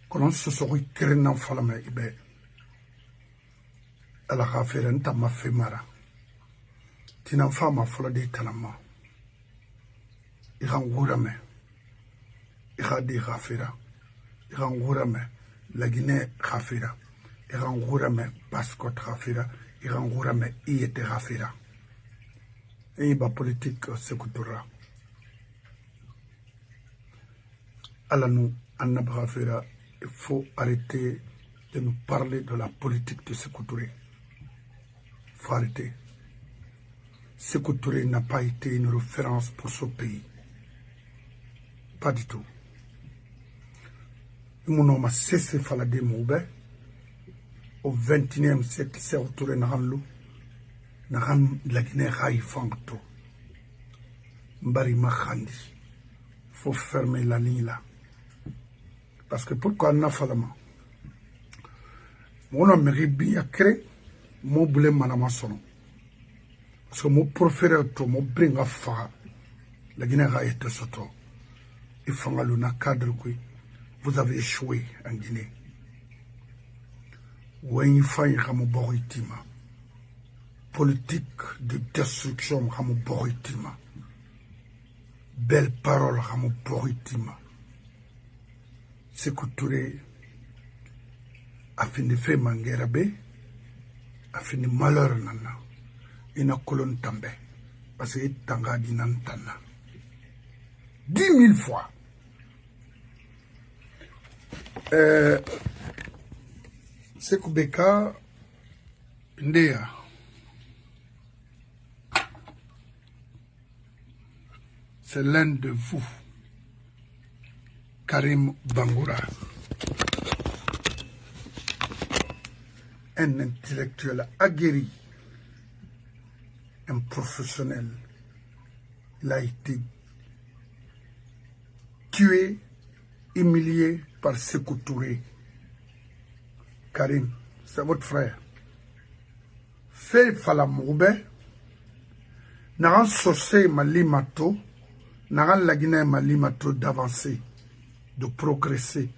konon sosori kerenan falame ibe ala khafira nta mafimara tinan fama fulade tanama ikan gurame ikadi khafira ikan gurame lagine khafira ikan gurame passport khafira ikan gurame iyete khafira et ba politique sekutura ala nous annab khafira. Il faut arrêter de nous parler de la politique de Sékou Touré. Il faut arrêter. Sékou Touré n'a pas été une référence pour ce pays. Pas du tout. Mon homme a cessé de faire la démoube. Au XXIe siècle, Sékou Touré n'a pas la Guinée Haïfangto. Mbari Makhandi. Il faut fermer la ligne là. Parce que pourquoi on a fait la main? Mon homme mérite bien créé, mon boulet manama sono. Parce que mon proféré tout, mon bringa fa, la Guinée a été soto. Il faut que l'on cadre qui vous avez échoué en Guinée. When you find Ramo Boritima, politique de destruction Ramo Boritima, belle parole Ramo Boritima. Sékou Touré a fini fait mangerabe, a fini malheur nana, ina kolon tambe, parce que tanga di nantana. 10 000 fois. Sékou Beka, ndea. C'est l'un de vous. Karim Bangoura, un intellectuel aguerri, un professionnel. Il a été tué, humilié par Sékou Touré. Karim, c'est votre frère. Fait Falamoube, n'a saucé Malimato, n'a la Guinée Malimato d'avancer, de progresser,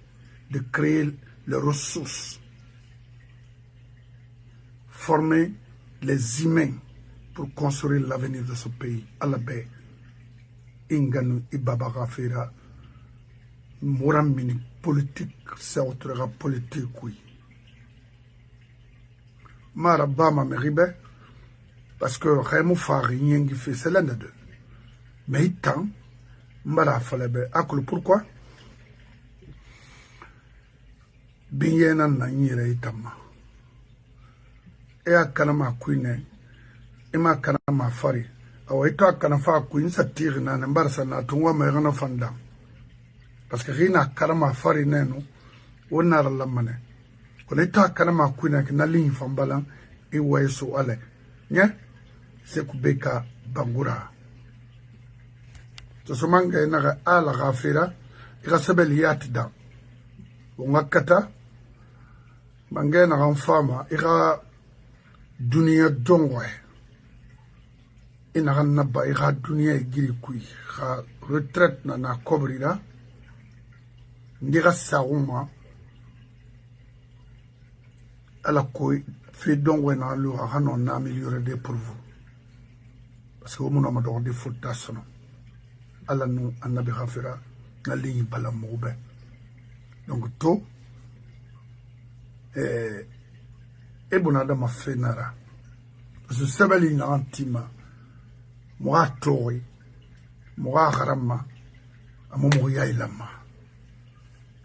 de créer les ressources, former les humains pour construire l'avenir de ce pays. À la baie, Inganu Ibaba Rafira, Mouramini, politique, c'est autre politique, oui. Marabama Meribe, parce que Raymond Fari, c'est l'un des deux. Mais il tend, Mara Falebe, pourquoi? Binyena na nyire itama e akana ma kuine e ma kana ma fari aw ito akana fa kuin satiri na mbarsa na tungwa ma gana fanda parce que rina kana ma fari nenu wonar lamane ko ito akana ma kuine na ligne fambala e weso ale nya Sékou Beka Bangoura to somanga na ala ghafira irasabel yatda wongakata Mangena Ramfama, ira dunia dongwe. Ina naba ira dunia igiri kui. Ra retraite na kobrida. Ndira saouma. Ala koi fait dongwe na lua hano na amélioré des pour vous. Parce que vous n'avez pas de faute d'assono. Ala nous en a bien na ligne balamoube. Donc tout. Ebonada ma fenara parce que sabali na antima moi tori moi harama amomo ya ilama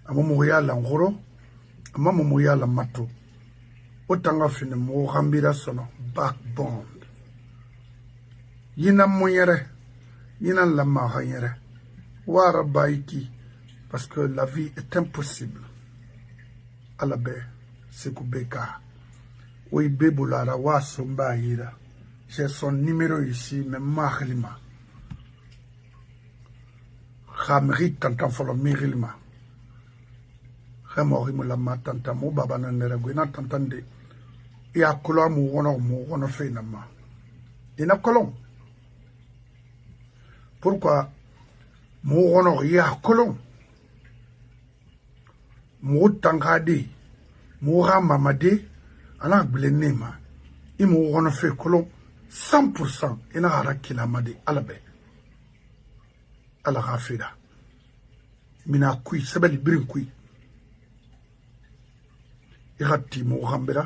amomo ya la ngoro amomo ya la mato otanga fine mo rambira sono backbone yina moyere yina la mahayere wara baiki parce que la vie est impossible à la baie. Sékou Beka. Oui, Bebolara, Wasomba Hira. J'ai son numéro ici, mais Mahlima. Ramri Tantan Folo Mirilma. Ramorimu la matanta, mo babana nereguina tantande. Et à Colom ou on a fait nama. Il n'a colon. pourquoi mo honor ya kolon mo tangade mo ramamade ana blenema imo honor fe kolon 100% ina harakila made alabe ala ghafira mina kui sebeli birin kui irati mo gambera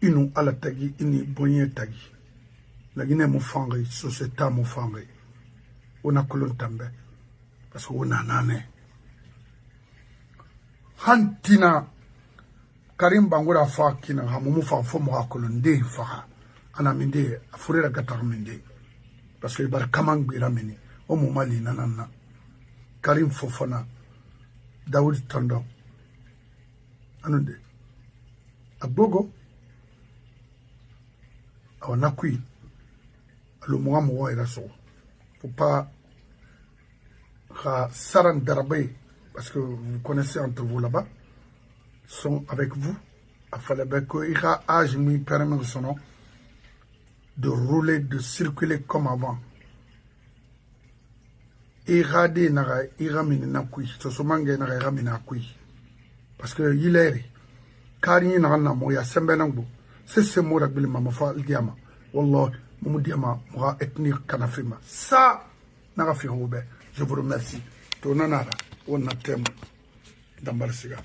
inu ala tagi ini bonye tagi lagine mo fangai société mo fangai ona kolon tambe parce que ona nane hantina Karim Bangura fa kina hamumu fa fo mo kolon de fa ana minde afurera gatar minde parce que bar kamang biramini o mo mali nanana Karim Fofana Daoud Tondo anonde abogo on a qui le moi moi et la so faut pas Saran Darabé parce que vous connaissez entre vous là-bas sont avec vous à Falebe que ira âge lui permet son nom de rouler de circuler comme avant ira de naga ira min na kui to so mange naga ira min na kui parce que il est kari na na mo ya sembe nango c'est mo rabbil mama fa diama wallah mo diama mo ethnique kanafima ça naga fi hobe je vous remercie to nanara on a thème d'Ambarsiga